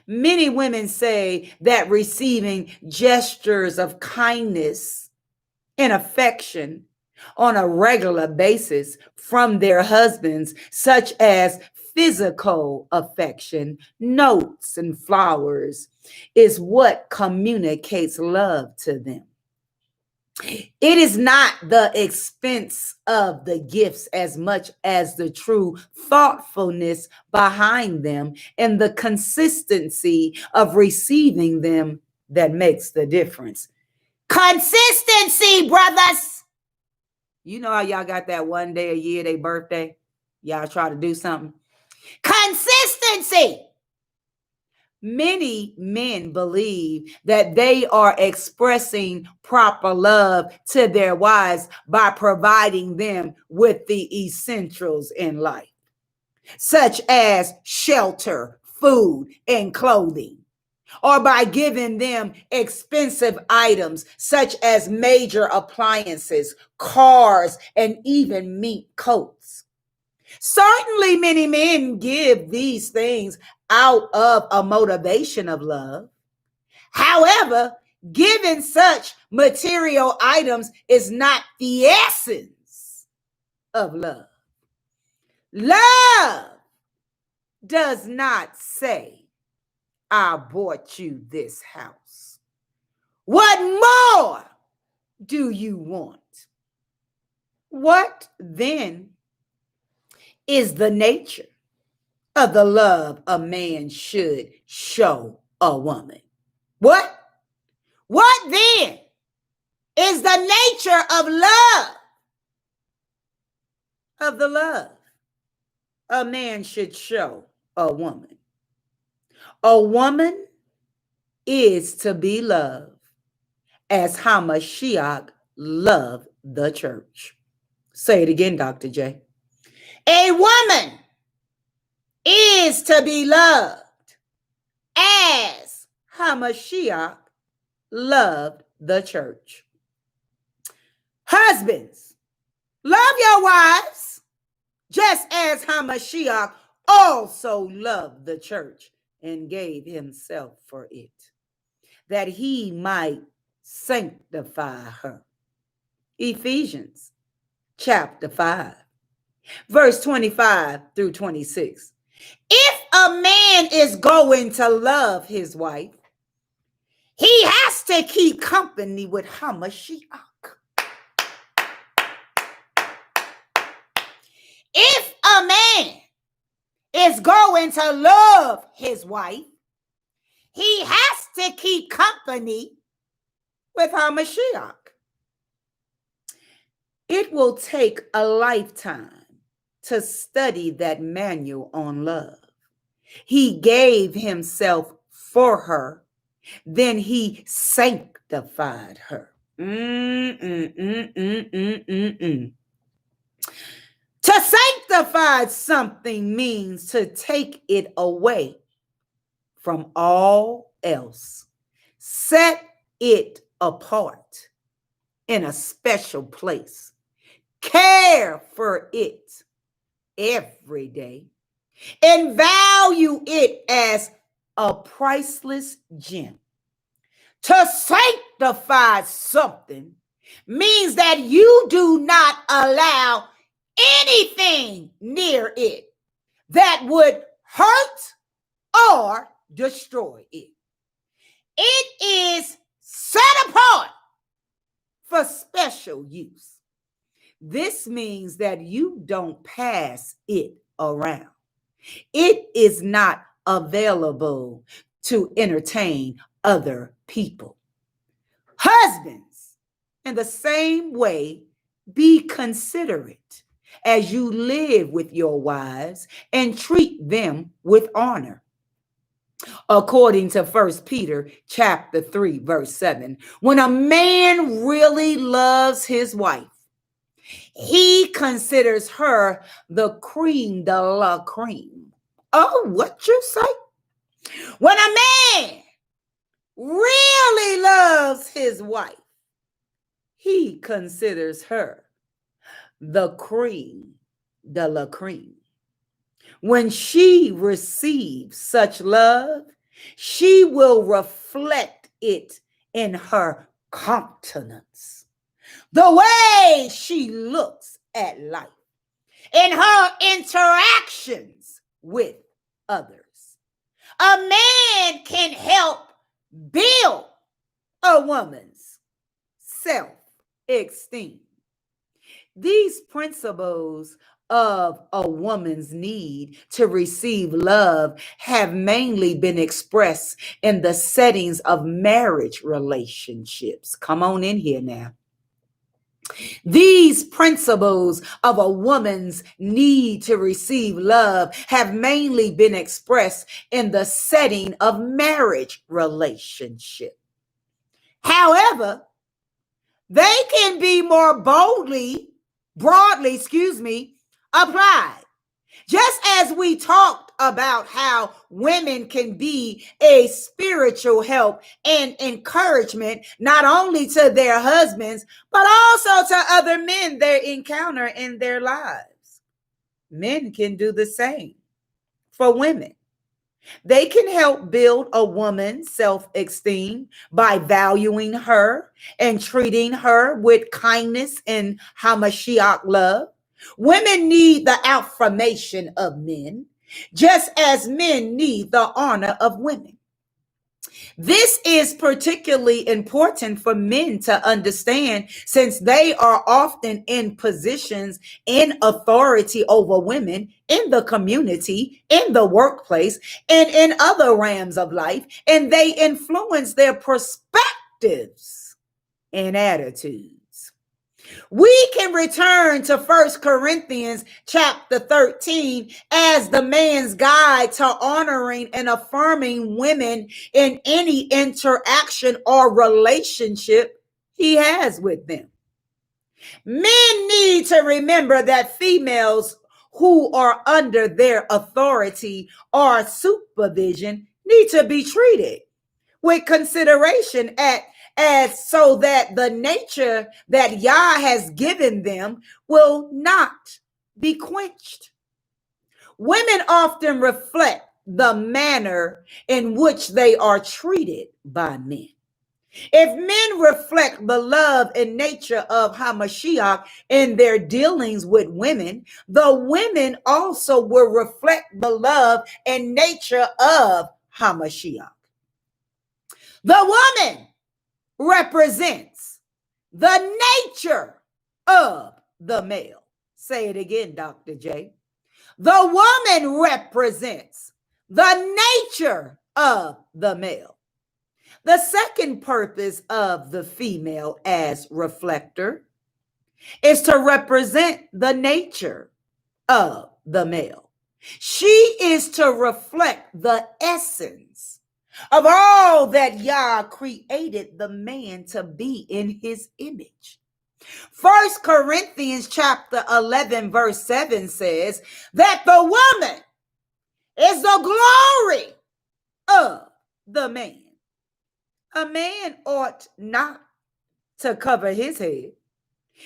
Many women say that receiving gestures of kindness and affection on a regular basis from their husbands, such as physical affection, notes, and flowers, is what communicates love to them. It is not the expense of the gifts as much as the true thoughtfulness behind them and the consistency of receiving them that makes the difference. Consistency, brothers. You know how y'all got that one day a year, their birthday? Y'all try to do something. Consistency. Many men believe that they are expressing proper love to their wives by providing them with the essentials in life, such as shelter, food, and clothing, or by giving them expensive items such as major appliances, cars, and even mink coats. Certainly, many men give these things out of a motivation of love. However, giving such material items is not the essence of love. Love does not say, I bought you this house. What more do you want? What then is the nature of the love a man should show a woman? What? What then is the nature of love? Of the love a man should show a woman. A woman is to be loved as Hamashiach loved the church. Say it again, Dr. J. A woman is to be loved as Hamashiach loved the church. Husbands, love your wives just as Hamashiach also loved the church and gave himself for it, that he might sanctify her. Ephesians chapter 5, verse 25 through 26. If a man is going to love his wife, he has to keep company with Hamashiach. If a man is going to love his wife, he has to keep company with her Mashiach. It will take a lifetime to study that manual on love. He gave himself for her, then he sanctified her. To sanctify something means to take it away from all else. Set it apart in a special place. Care for it every day and value it as a priceless gem. To sanctify something means that you do not allow anything near it that would hurt or destroy it. It is set apart for special use. This means that you don't pass it around. It is not available to entertain other people. Husbands, in the same way, be considerate as you live with your wives and treat them with honor. According to 1 Peter chapter 3, verse 7, when a man really loves his wife, he considers her the cream de la cream. Oh, what you say? When a man really loves his wife, he considers her the cream de la cream. When she receives such love, she will reflect it in her countenance, the way she looks at life, in her interactions with others. A man can help build a woman's self-esteem. These principles of a woman's need to receive love have mainly been expressed in the settings of marriage relationships. Come on in here now. These principles of a woman's need to receive love have mainly been expressed in the setting of marriage relationship. However, they can be more broadly, applied. Just as we talked about how women can be a spiritual help and encouragement, not only to their husbands, but also to other men they encounter in their lives. Men can do the same for women. They can help build a woman's self-esteem by valuing her and treating her with kindness and Hamashiach love. Women need the affirmation of men, just as men need the honor of women. This is particularly important for men to understand, since they are often in positions in authority over women in the community, in the workplace, and in other realms of life, and they influence their perspectives and attitudes. We can return to 1 Corinthians chapter 13 as the man's guide to honoring and affirming women in any interaction or relationship he has with them. Men need to remember that females who are under their authority or supervision need to be treated with consideration as so that the nature that Yah has given them will not be quenched. Women often reflect the manner in which they are treated by men. If men reflect the love and nature of Hamashiach in their dealings with women, the women also will reflect the love and nature of Hamashiach. The woman represents the nature of the male. Say it again, Dr. J. The woman represents the nature of the male. The second purpose of the female as reflector is to represent the nature of the male. She is to reflect the essence of all that Yah created the man to be in his image. 1 Corinthians chapter 11 verse 7 says that the woman is the glory of the man. A man ought not to cover his head,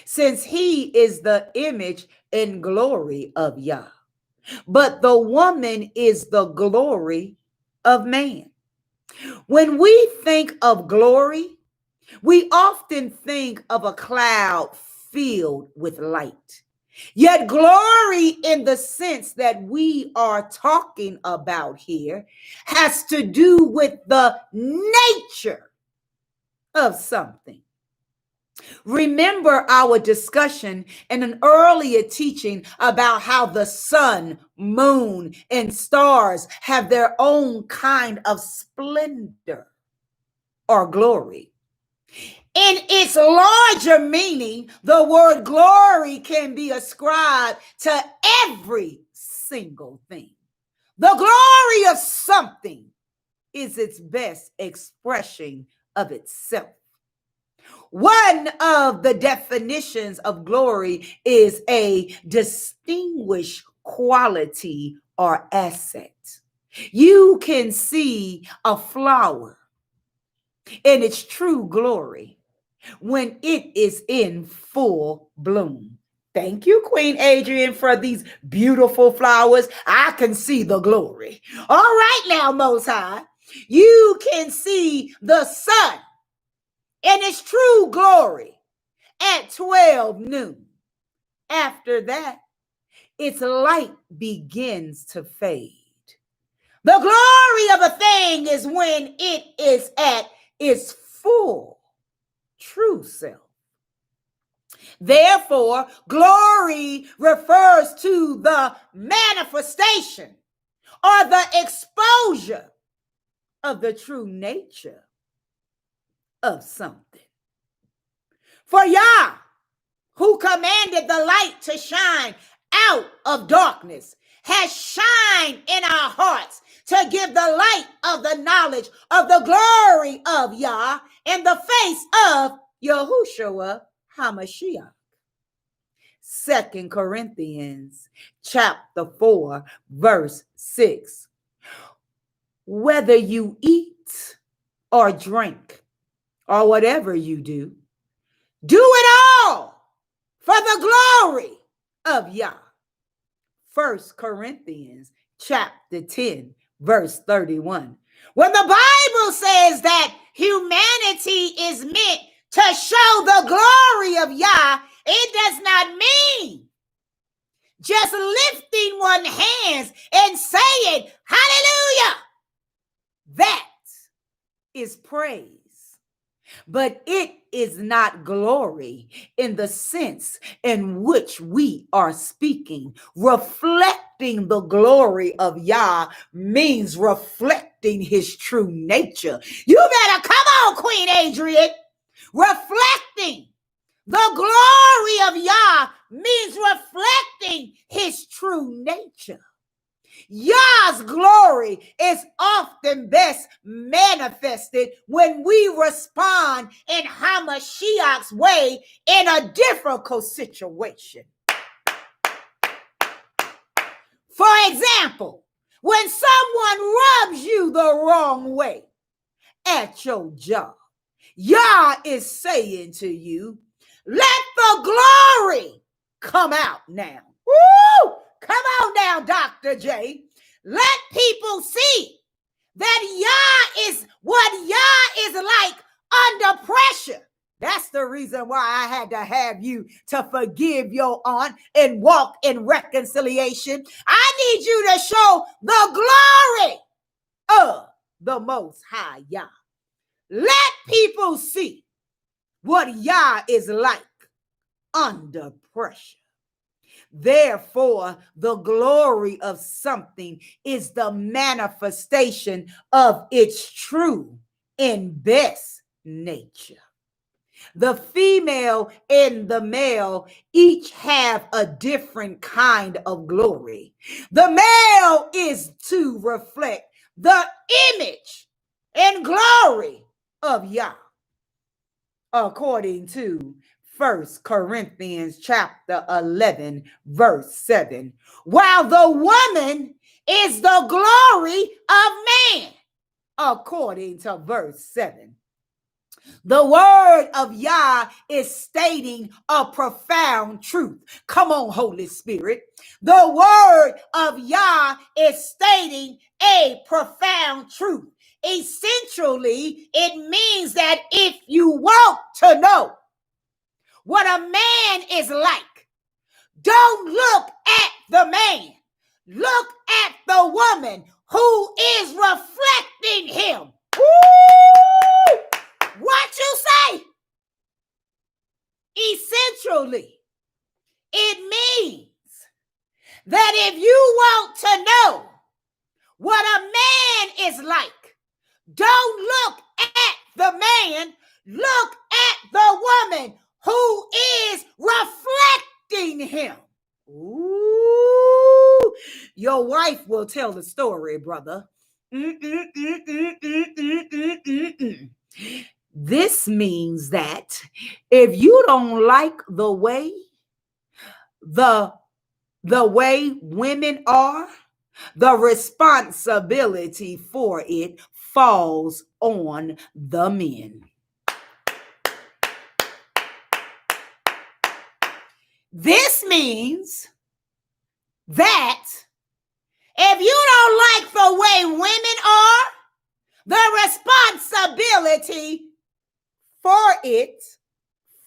since he is the image and glory of Yah. But the woman is the glory of man. When we think of glory, we often think of a cloud filled with light. Yet glory, in the sense that we are talking about here, has to do with the nature of something. Remember our discussion in an earlier teaching about how the sun, moon, and stars have their own kind of splendor or glory. In its larger meaning, the word glory can be ascribed to every single thing. The glory of something is its best expression of itself. One of the definitions of glory is a distinguished quality or asset. You can see a flower in its true glory when it is in full bloom. Thank you, Queen Adrian, for these beautiful flowers. I can see the glory. All right now, Most High, you can see the sun in its true glory at 12 noon. After that, its light begins to fade. The glory of a thing is when it is at its full true self. Therefore, glory refers to the manifestation or the exposure of the true nature of something. For Yah, who commanded the light to shine out of darkness, has shined in our hearts to give the light of the knowledge of the glory of Yah in the face of Yahushua HaMashiach. 2 Corinthians chapter 4, verse 6. Whether you eat or drink or whatever you do it all for the glory of Yah. 1 Corinthians chapter 10, verse 31. When the Bible says that humanity is meant to show the glory of Yah, it does not mean just lifting one hand and saying, hallelujah. That is praise. But it is not glory in the sense in which we are speaking. Reflecting the glory of Yah means reflecting his true nature. You better come on, Queen Adrian. Reflecting the glory of Yah means reflecting his true nature. Yah's glory is often best manifested when we respond in Hamashiach's way in a difficult situation. For example, when someone rubs you the wrong way at your job, Yah is saying to you, let the glory come out now. Woo! Come on now, Dr. J. Let people see that Yah is what Yah is like under pressure. That's the reason why I had to have you to forgive your aunt and walk in reconciliation. I need you to show the glory of the Most High Yah. Let people see what Yah is like under pressure. Therefore, the glory of something is the manifestation of its true and best nature. The female and the male each have a different kind of glory. The male is to reflect the image and glory of Yah, according to 1 Corinthians chapter 11, verse 7, while the woman is the glory of man, according to verse 7. The word of Yah is stating a profound truth. Come on, Holy Spirit. The word of Yah is stating a profound truth. Essentially, it means that if you want to know what a man is like, don't look at the man. Look at the woman who is reflecting him. Woo! What you say? Essentially, it means that if you want to know what a man is like, don't look at the man, look at the woman who is reflecting him. Ooh, your wife will tell the story, brother. This means that if you don't like the way women are, the responsibility for it falls on the men. This means that if you don't like the way women are, the responsibility for it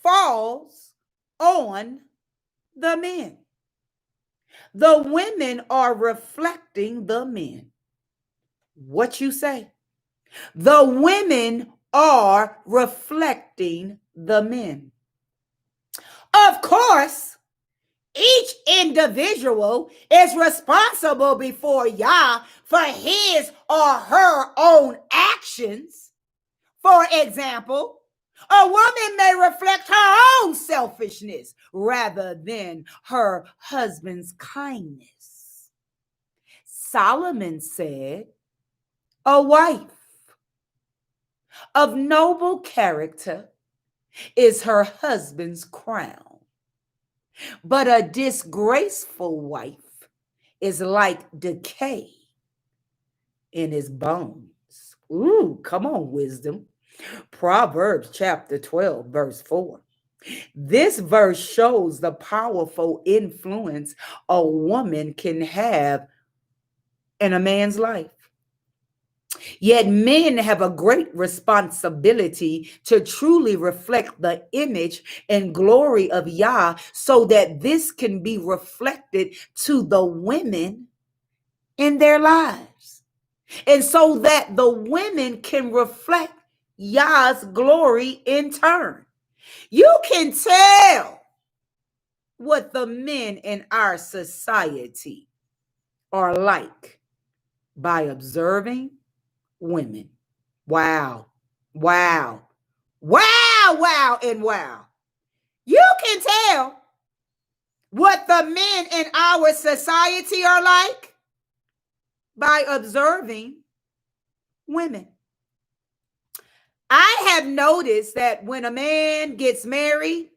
falls on the men. The women are reflecting the men. What you say? The women are reflecting the men. Of course, each individual is responsible before Yah for his or her own actions. For example, a woman may reflect her own selfishness rather than her husband's kindness. Solomon said, a wife of noble character is her husband's crown, but a disgraceful wife is like decay in his bones. Ooh, come on, wisdom. Proverbs chapter 12, verse 4. This verse shows the powerful influence a woman can have in a man's life. Yet men have a great responsibility to truly reflect the image and glory of Yah so that this can be reflected to the women in their lives. And so that the women can reflect Yah's glory in turn. You can tell what the men in our society are like by observing women. Wow, wow, wow, wow, and wow. You can tell what the men in our society are like by observing women. I have noticed that when a man gets married,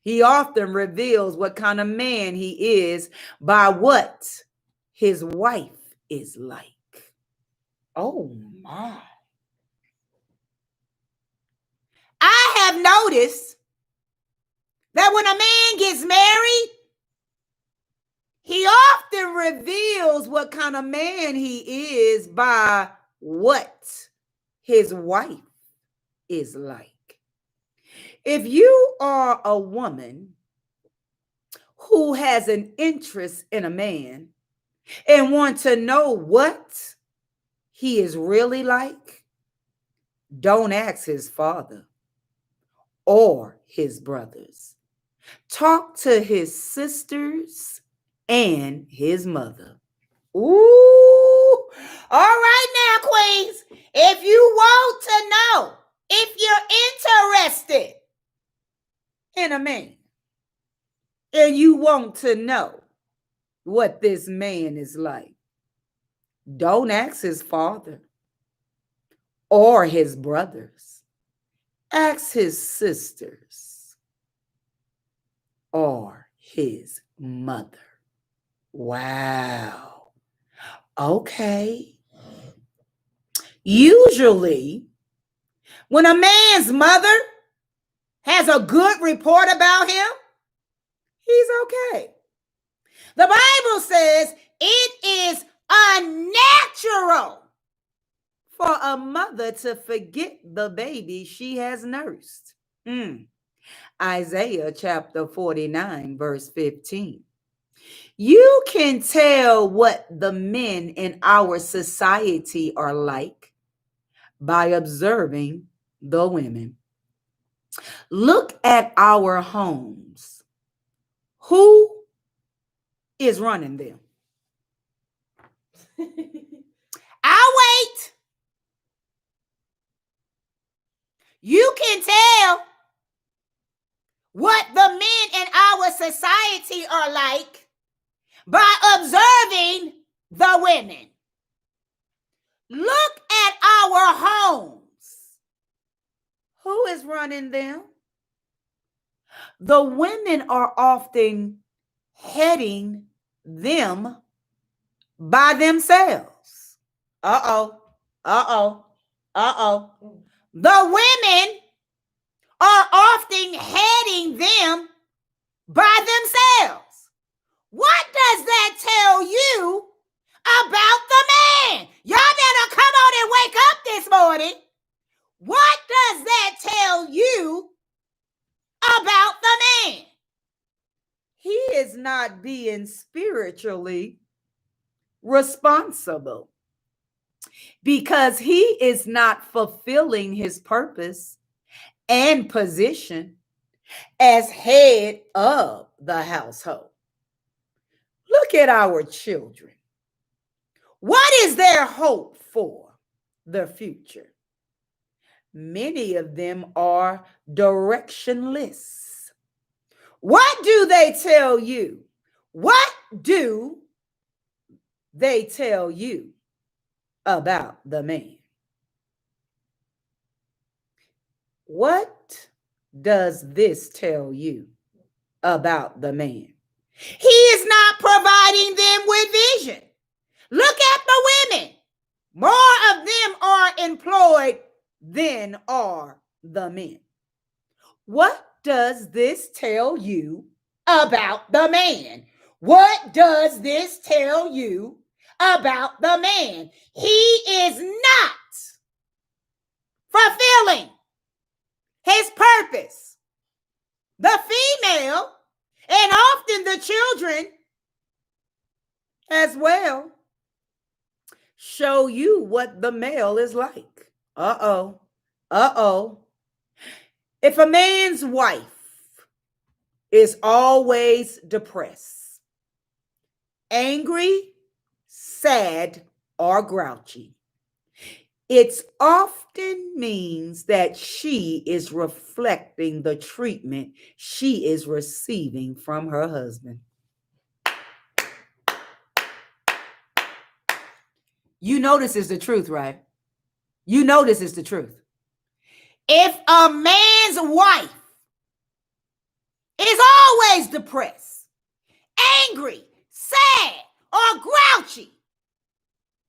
he often reveals what kind of man he is by what his wife is like. Oh my. I have noticed that when a man gets married, he often reveals what kind of man he is by what his wife is like. If you are a woman who has an interest in a man and want to know what he is really like, don't ask his father or his brothers. talk to his sisters and his mother. Ooh. All right now, queens. If you want to know, if you're interested in a man, and you want to know what this man is like, don't ask his father or his brothers. Ask his sisters or his mother. Wow. Okay. Usually, when a man's mother has a good report about him, he's okay. The Bible says it is unnatural for a mother to forget the baby she has nursed. Isaiah chapter 49, verse 15. You can tell what the men in our society are like by observing the women. Look at our homes. Who is running them? I'll wait. You can tell what the men in our society are like by observing the women. Look at our homes. Who is running them? The women are often heading them by themselves. Uh-oh. The women are often heading them by themselves. What does that tell you about the man? Y'all better come on and wake up this morning. What does that tell you about the man? He is not being spiritually responsible because he is not fulfilling his purpose and position as head of the household. Look at our children. What is their hope for the future? Many of them are directionless. What do they tell you? What do they tell you about the man? What does this tell you about the man? He is not providing them with vision. Look at the women. More of them are employed than are the men. What does this tell you about the man? What does this tell you about the man? He is not fulfilling his purpose. The female, and often the children as well, show you what the male is like. If a man's wife is always depressed, angry, sad, or grouchy, it often means that she is reflecting the treatment she is receiving from her husband. You know this is the truth, right? You know this is the truth. If a man's wife is always depressed, angry, sad, or grouchy,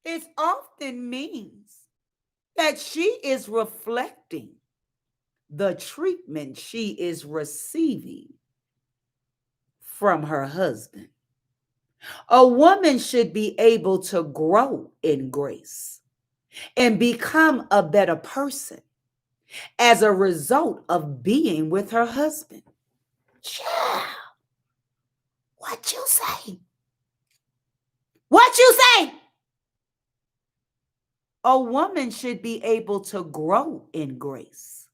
it often means that she is reflecting the treatment she is receiving from her husband. A woman should be able to grow in grace and become a better person as a result of being with her husband. Child, what you say? What you say? A woman should be able to grow in grace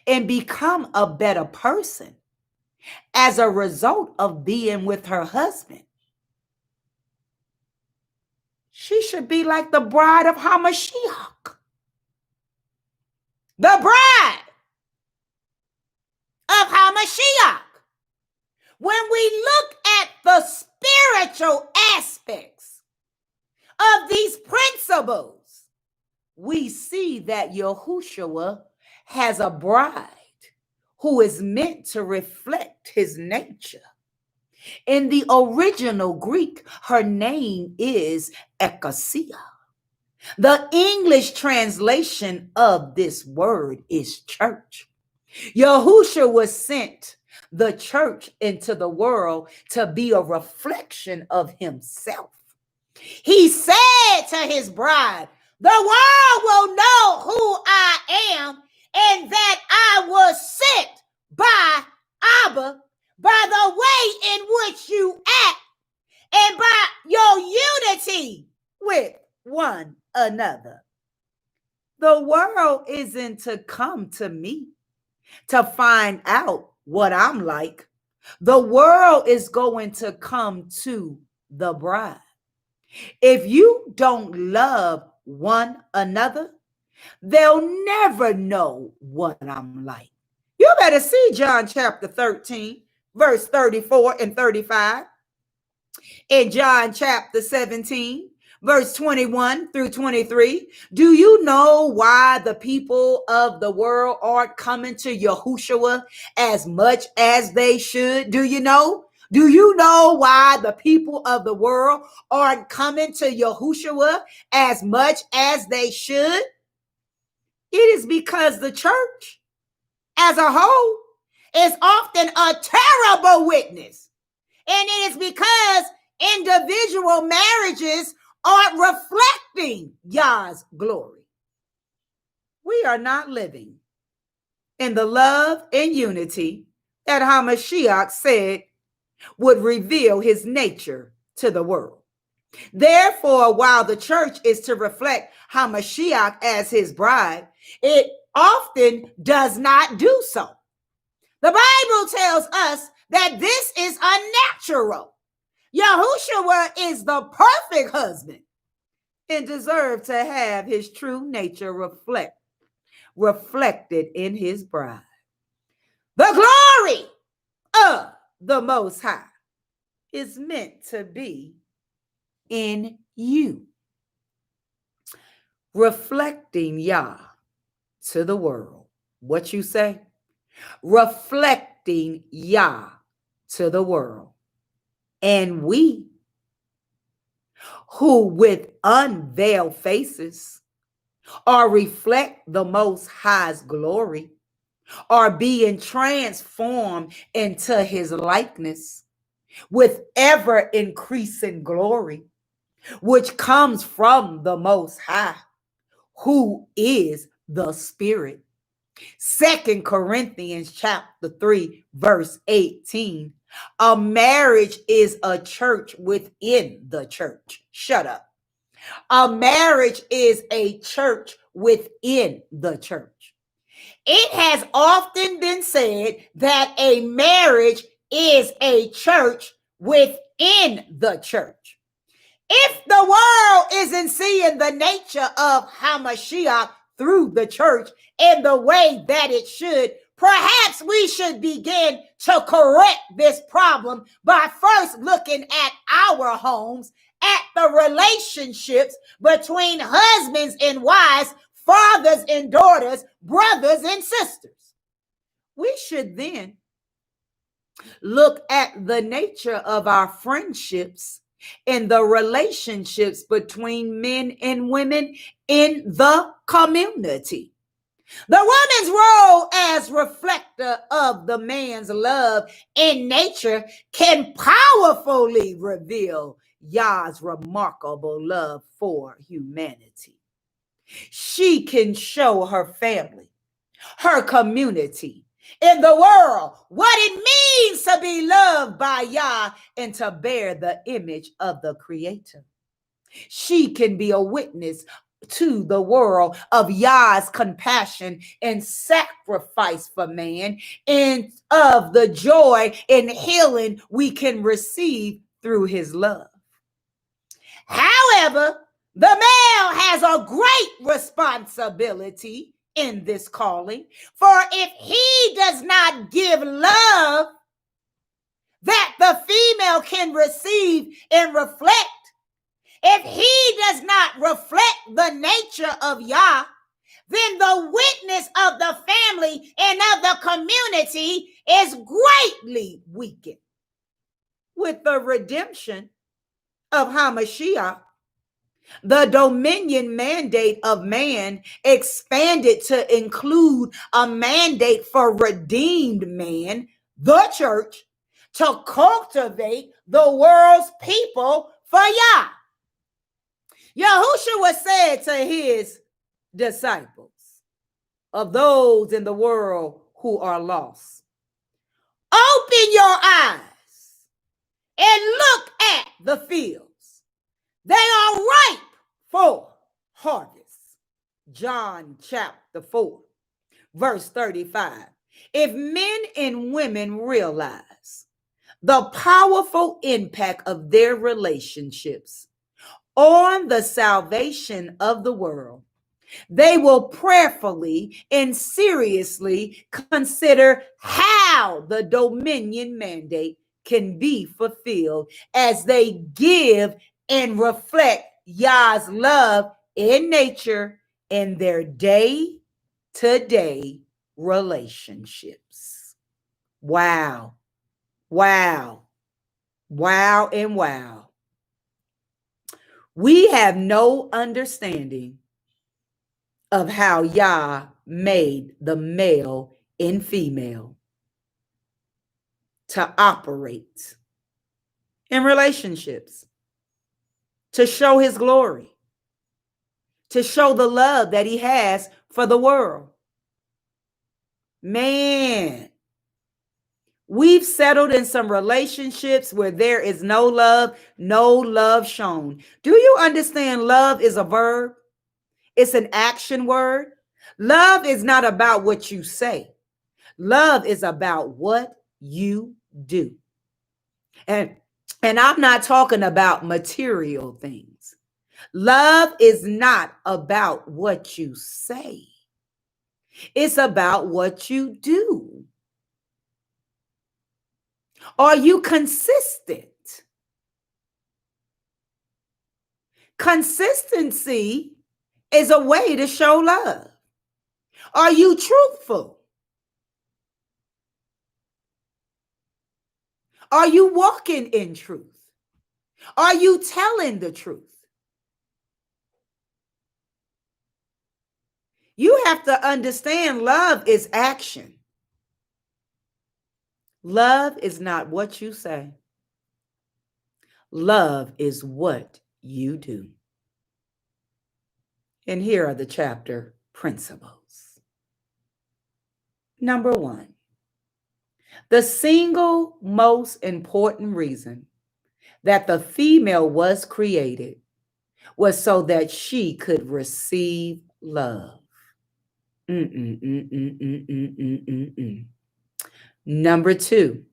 and become a better person as a result of being with her husband. She should be like the bride of Hamashiach. The bride of Hamashiach. When we look at the spiritual aspects of these principles, we see that Yahushua has a bride who is meant to reflect his nature. In the original Greek, her name is Ecclesia. The English translation of this word is church. Yahushua was sent the church into the world to be a reflection of himself. He said to his bride, the world will know who I am and that I was sent by Abba, by the way in which you act and by your unity with one another. The world isn't to come to me to find out what I'm like. The world is going to come to the bride. If you don't love one another, they'll never know what I'm like. You better see John chapter 13, verse 34 and 35. In John chapter 17, verse 21 through 23. Do you know why the people of the world aren't coming to Yahushua as much as they should? Do you know? Do you know why the people of the world aren't coming to Yahushua as much as they should? It is because the church as a whole is often a terrible witness. And it is because individual marriages aren't reflecting Yah's glory. We are not living in the love and unity that Hamashiach said would reveal his nature to the world. Therefore, while the church is to reflect Hamashiach as his bride, it often does not do so. The Bible tells us that this is unnatural. Yahushua is the perfect husband and deserves to have his true nature reflected in his bride. The glory of the Most High is meant to be in you, reflecting Yah to the world. What you say? Reflecting Yah to the world. And we, who with unveiled faces or reflect the Most High's glory, are being transformed into his likeness with ever increasing glory, which comes from the Most High, who is the Spirit. 2 Corinthians chapter 3, verse 18. A marriage is a church within the church. Shut up. A marriage is a church within the church. It has often been said that a marriage is a church within the church. If the world isn't seeing the nature of Hamashiach through the church in the way that it should, perhaps we should begin to correct this problem by first looking at our homes, at the relationships between husbands and wives, fathers and daughters, brothers and sisters. We should then look at the nature of our friendships and the relationships between men and women in the community. The woman's role as reflector of the man's love in nature can powerfully reveal Yah's remarkable love for humanity. She can show her family, her community, in the world what it means to be loved by Yah and to bear the image of the Creator. She can be a witness to the world of Yah's compassion and sacrifice for man, and of the joy and healing we can receive through his love. However, the male has a great responsibility in this calling, for if he does not give love that the female can receive and reflect, if he does not reflect the nature of Yah, then the witness of the family and of the community is greatly weakened. With the redemption of Hamashiach, the dominion mandate of man expanded to include a mandate for redeemed man, the church, to cultivate the world's people for Yah. Yahushua said to his disciples, of those in the world who are lost, open your eyes and look at the fields. They are ripe for harvest. John chapter 4, verse 35. If men and women realize the powerful impact of their relationships on the salvation of the world, they will prayerfully and seriously consider how the dominion mandate can be fulfilled as they give and reflect Yah's love in nature in their day-to-day relationships. Wow, wow, wow, and wow. We have no understanding of how Yah made the male and female to operate in relationships, to show his glory, to show the love that he has for the world. Man, we've settled in some relationships where there is no love shown. Do you understand love is a verb? It's an action word. Love is not about what you say. Love is about what you do. And I'm not talking about material things. Love is not about what you say. It's about what you do. Are you consistent? Consistency is a way to show love. Are you truthful? Are you walking in truth? Are you telling the truth? You have to understand love is action. Love is not what you say. Love is what you do. And here are the chapter principles. Number 1, the single most important reason that the female was created was so that she could receive love. Number 2,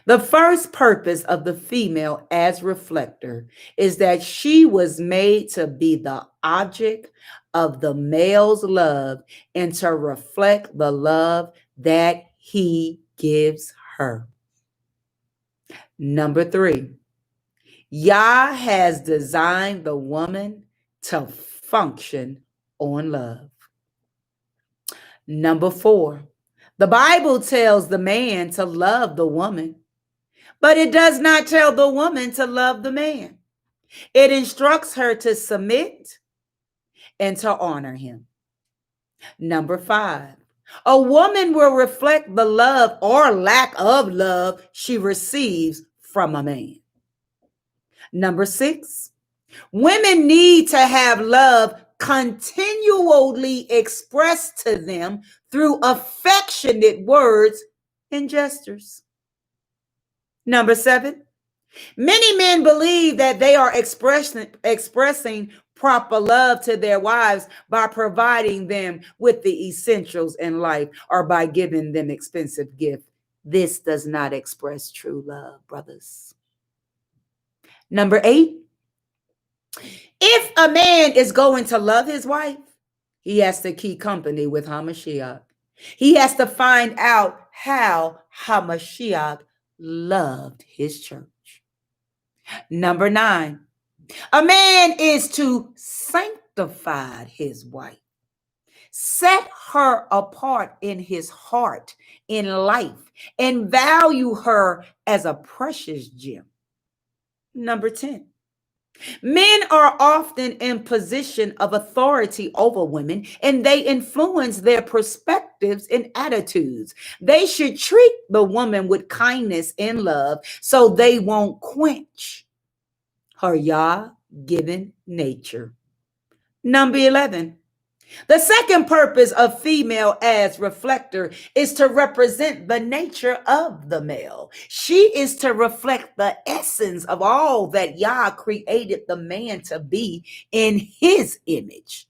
the first purpose of the female as reflector is that she was made to be the object of the male's love and to reflect the love that he gives her. Number 3, Yah has designed the woman to function on love. Number 4, the Bible tells the man to love the woman, but it does not tell the woman to love the man. It instructs her to submit and to honor him. Number 5, a woman will reflect the love or lack of love she receives from a man. Number 6, women need to have love continually expressed to them through affectionate words and gestures. Number 7, many men believe that they are expressing proper love to their wives by providing them with the essentials in life or by giving them expensive gifts. This does not express true love, brothers. Number 8, if a man is going to love his wife, he has to keep company with Hamashiach. He has to find out how Hamashiach loved his church. Number 9, a man is to sanctify his wife, set her apart in his heart, in life, and value her as a precious gem. Number 10, men are often in position of authority over women, and they influence their perspectives and attitudes. They should treat the woman with kindness and love so they won't quench her Yah-given nature. Number 11, the second purpose of female as reflector is to represent the nature of the male. She is to reflect the essence of all that Yah created the man to be in his image.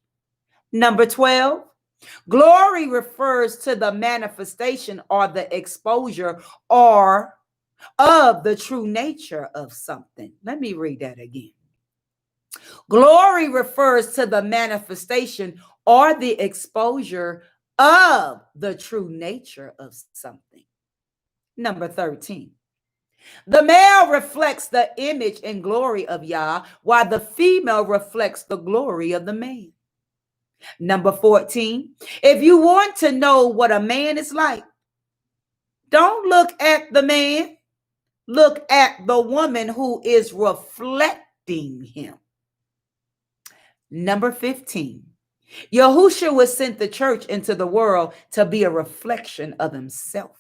Number 12, glory refers to the manifestation or the exposure or of the true nature of something. Let me read that again. Glory refers to the manifestation or the exposure of the true nature of something. Number 13, the male reflects the image and glory of Yah, while the female reflects the glory of the man. Number 14, if you want to know what a man is like, don't look at the man, look at the woman who is reflecting him. Number 15, Yahushua was sent the church into the world to be a reflection of himself.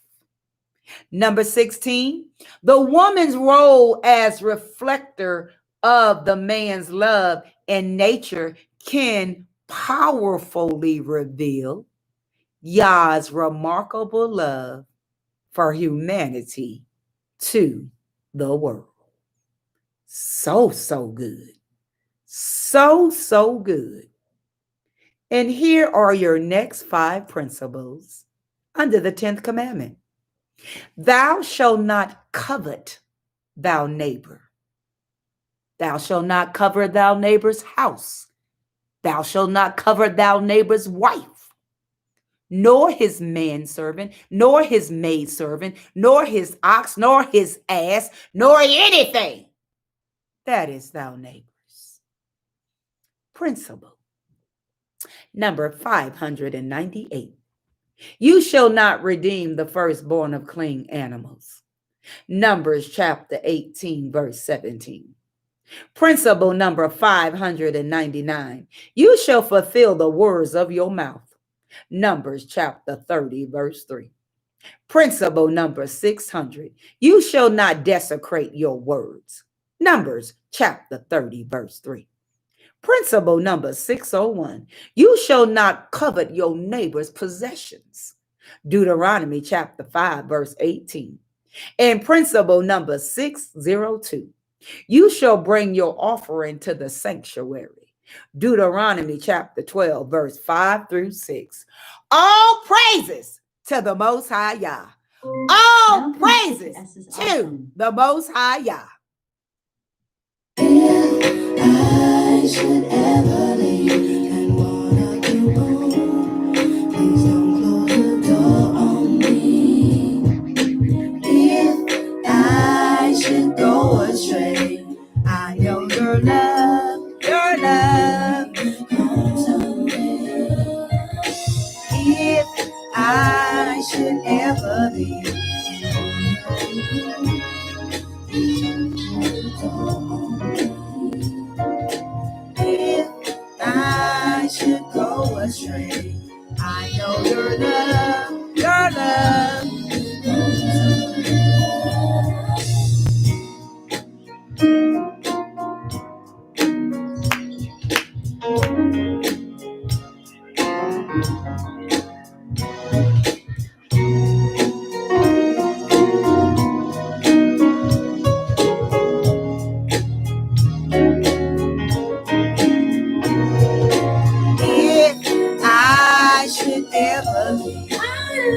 Number 16, the woman's role as reflector of the man's love and nature can powerfully reveal Yah's remarkable love for humanity to the world. So good. So good. And here are your next 5 principles under the 10th commandment. Thou shalt not covet thou neighbor. Thou shalt not covet thou neighbor's house. Thou shalt not covet thou neighbor's wife, nor his manservant, nor his maidservant, nor his ox, nor his ass, nor anything that is thou neighbor's. Principle number 598. You shall not redeem the firstborn of clean animals. Numbers chapter 18, verse 17. Principle number 599. You shall fulfill the words of your mouth. Numbers chapter 30, verse 3. Principle number 600. You shall not desecrate your words. Numbers chapter 30, verse 3. Principle number 601. You shall not covet your neighbor's possessions. Deuteronomy chapter 5, verse 18. And principle number 602. You shall bring your offering to the sanctuary. Deuteronomy chapter 12, verse 5 through 6. All praises to the Most High Yah. All praises to the Most High Yah. I should ever leave and wanna go home, please don't close the door on me. If I should go astray, I know your love comes to me. If I should ever leave and wanna go home, if I should go astray, I know your love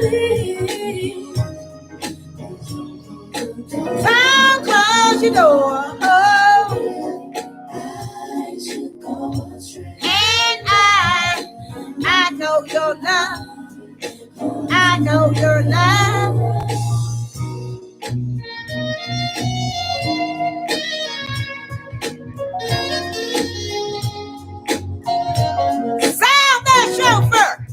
Don't close your door. Oh. And I know your love. I know your love. Sound that chauffeur.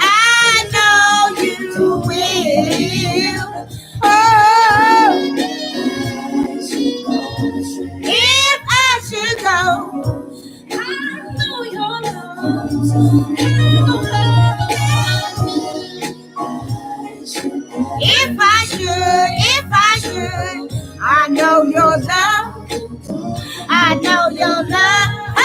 I know you will. Oh, if I should go, I know your love. If I should, I know your love. I know your love. Oh.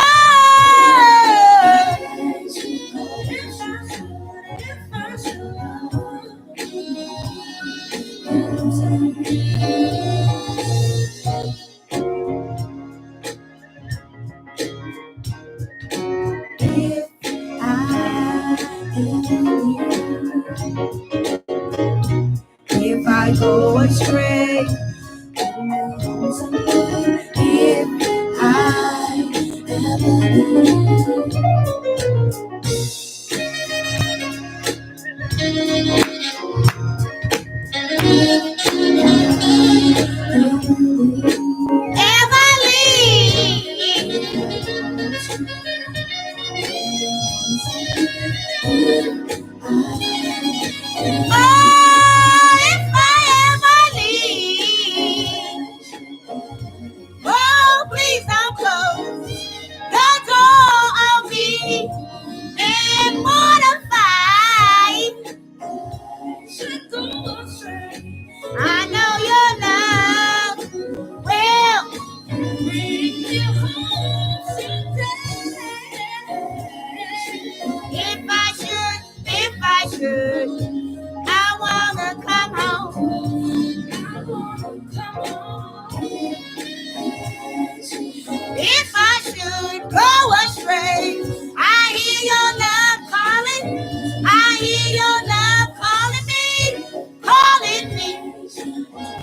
If I go astray, if I ever leave, oh, if I ever leave, oh, please don't close the door on me and mortified. I know your love will bring you home someday. If I should, I wanna come home. If I should go astray, I hear your love calling. I hear your love calling me.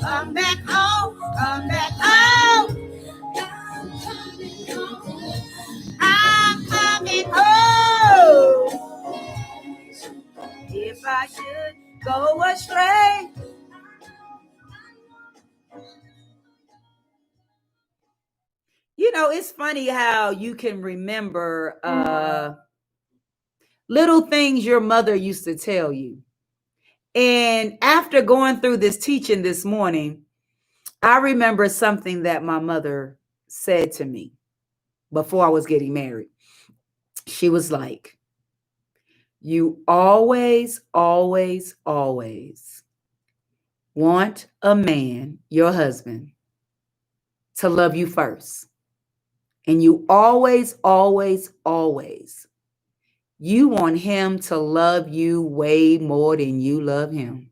Come back home, come back home. I'm coming home. If I should go astray. You know, it's funny how you can remember little things your mother used to tell you. And after going through this teaching this morning, I remember something that my mother said to me before I was getting married. She was like, you always, always, always want a man, your husband, to love you first. And you always, always, always, you want him to love you way more than you love him.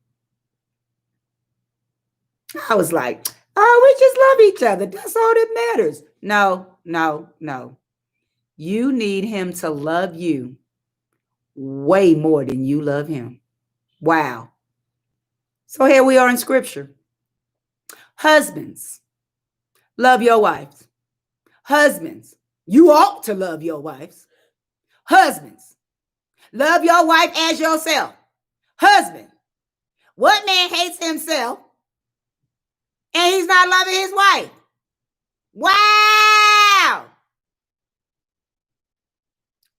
I was like, oh, we just love each other. That's all that matters. No, no, no. You need him to love you way more than you love him. Wow. So here we are in scripture. Husbands, love your wives. Husbands, you ought to love your wives. Husbands, love your wife as yourself. Husband, what man hates himself and he's not loving his wife? Wow.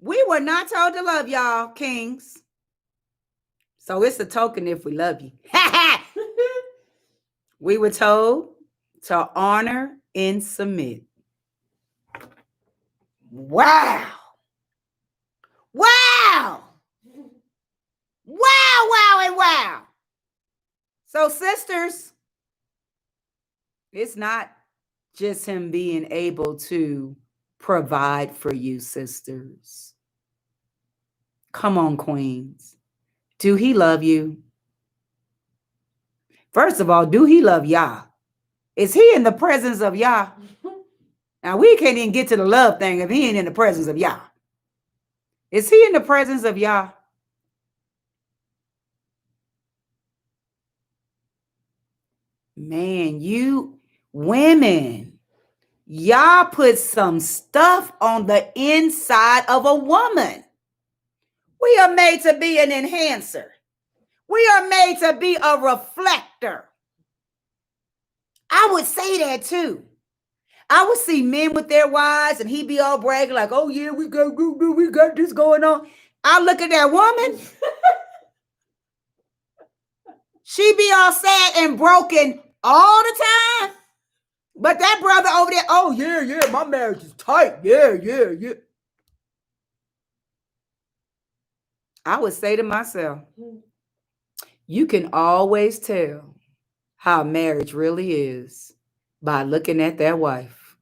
We were not told to love y'all, kings. So it's a token if we love you. We were told to honor and submit. Wow. Wow. Wow, wow, and wow. So, sisters, it's not just him being able to provide for you, sisters. Come on, queens. Do he love you? First of all, do he love Yah? Is he in the presence of Yah? Now, we can't even get to the love thing if he ain't in the presence of Yah. Is he in the presence of Yah? Man, you women, Yah put some stuff on the inside of a woman. We are made to be an enhancer. We are made to be a reflector. I would say that too. I would see men with their wives and he be all bragging like, oh yeah, we got this going on. I look at that woman. She be all sad and broken all the time. But that brother over there, oh yeah, my marriage is tight. Yeah. I would say to myself, you can always tell how marriage really is by looking at that wife.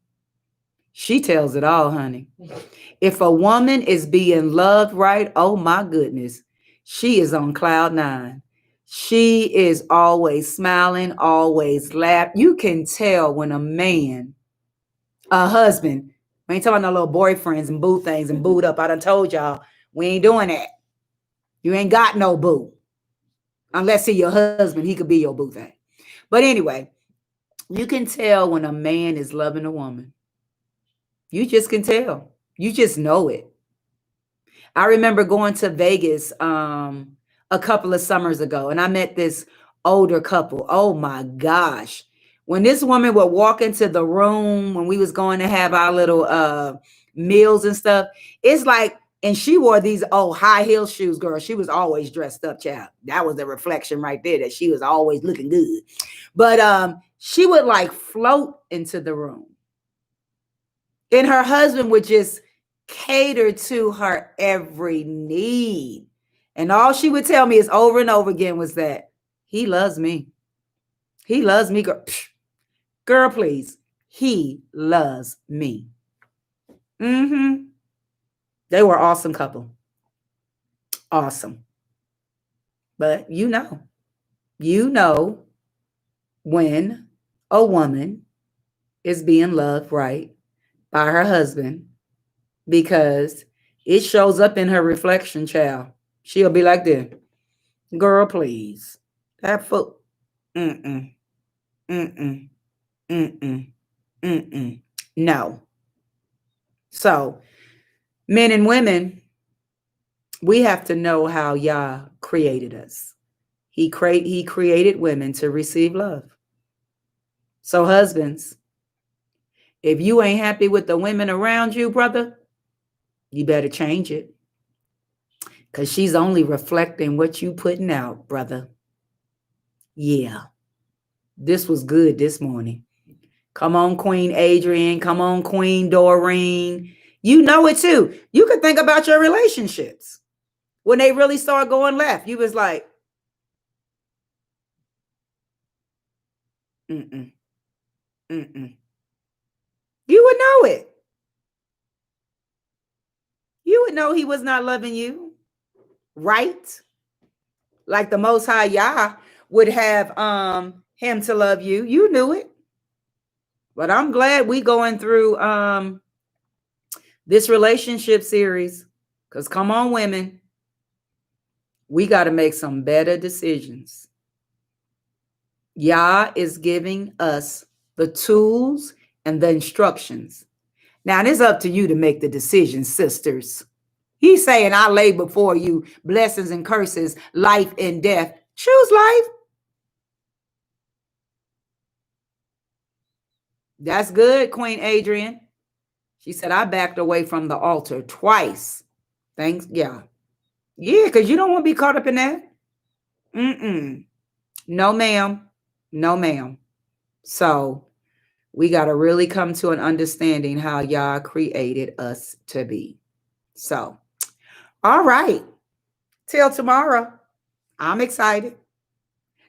She tells it all, honey. If a woman is being loved right, oh my goodness, she is on cloud nine. She is always smiling, always laughing. You can tell when a man, a husband, we ain't talking about no little boyfriends and boo things and booed up. I done told y'all, we ain't doing that. You ain't got no boo. Unless he your husband, he could be your boo thing. But anyway, you can tell when a man is loving a woman. You just can tell. You just know it. I remember going to Vegas a couple of summers ago, and I met this older couple. Oh my gosh. When this woman would walk into the room when we was going to have our little meals and stuff, it's like, and she wore these high heel shoes, girl. She was always dressed up, child. That was the reflection right there, that she was always looking good. But she would like float into the room. And her husband would just cater to her every need. And all she would tell me is over and over again was that he loves me. He loves me, girl. Girl, please. He loves me. They were an awesome couple. Awesome. But you know when a woman is being loved right by her husband, because it shows up in her reflection, child. She'll be like this. Girl, please. That foot. No. So, men and women, we have to know how Yah created us. He created women to receive love. So, husbands, if you ain't happy with the women around you, brother, you better change it. Because she's only reflecting what you putting out, brother. Yeah. This was good this morning. Come on, Queen Adrian. Come on, Queen Doreen. You know it too. You could think about your relationships. When they really start going left, you was like, You would know it. You would know he was not loving you. Right? Like the Most High Yah would have him to love you. You knew it. But I'm glad we going through this relationship series. Because come on, women. We got to make some better decisions. Yah is giving us the tools and the instructions. Now, it's up to you to make the decision, sisters. He's saying, I lay before you blessings and curses, life and death. Choose life. That's good, Queen Adrian. She said, I backed away from the altar twice. Thanks. Yeah. Yeah, because you don't want to be caught up in that. No, ma'am. No, ma'am. So we got to really come to an understanding how Yah created us to be. So, all right. Till tomorrow. I'm excited.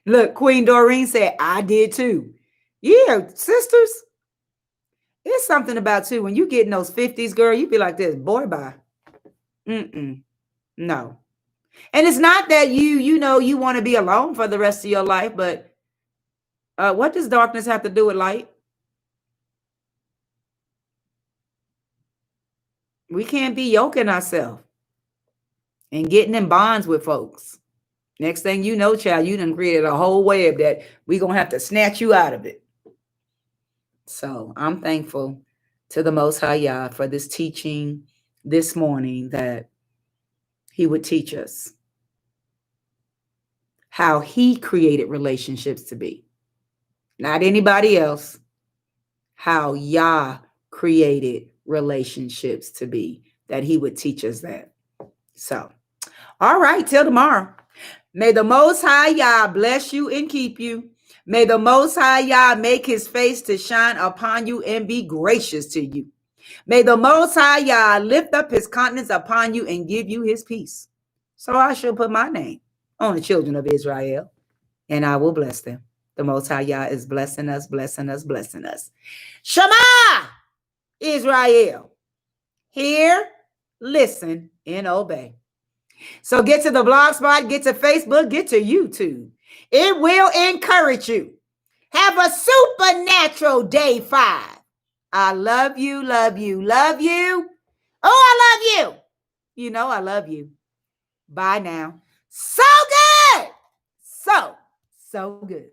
Look, Queen Doreen said, I did too. Yeah, sisters. It's something about too. When you get in those 50s, girl, you be like this, boy, bye. No. And it's not that you want to be alone for the rest of your life, but what does darkness have to do with light? We can't be yoking ourselves and getting in bonds with folks. Next thing you know, child, you done created a whole web that we're going to have to snatch you out of it. So I'm thankful to the Most High Yah for this teaching this morning, that he would teach us how he created relationships to be. Not anybody else. How Yah created relationships to be. That he would teach us that. So, all right, till tomorrow. May the Most High Yah bless you and keep you. May the Most High Yah make his face to shine upon you and be gracious to you. May the Most High Yah lift up his countenance upon you and give you his peace. So I shall put my name on the children of Israel, and I will bless them. The Most High Yah is blessing us, blessing us, blessing us. Shema, Israel. Hear, listen, and obey. So get to the blog spot, get to Facebook, get to YouTube. It will encourage you. Have a supernatural day 5. I love you, love you, love you. Oh, I love you. You know I love you. Bye now. So good. So good.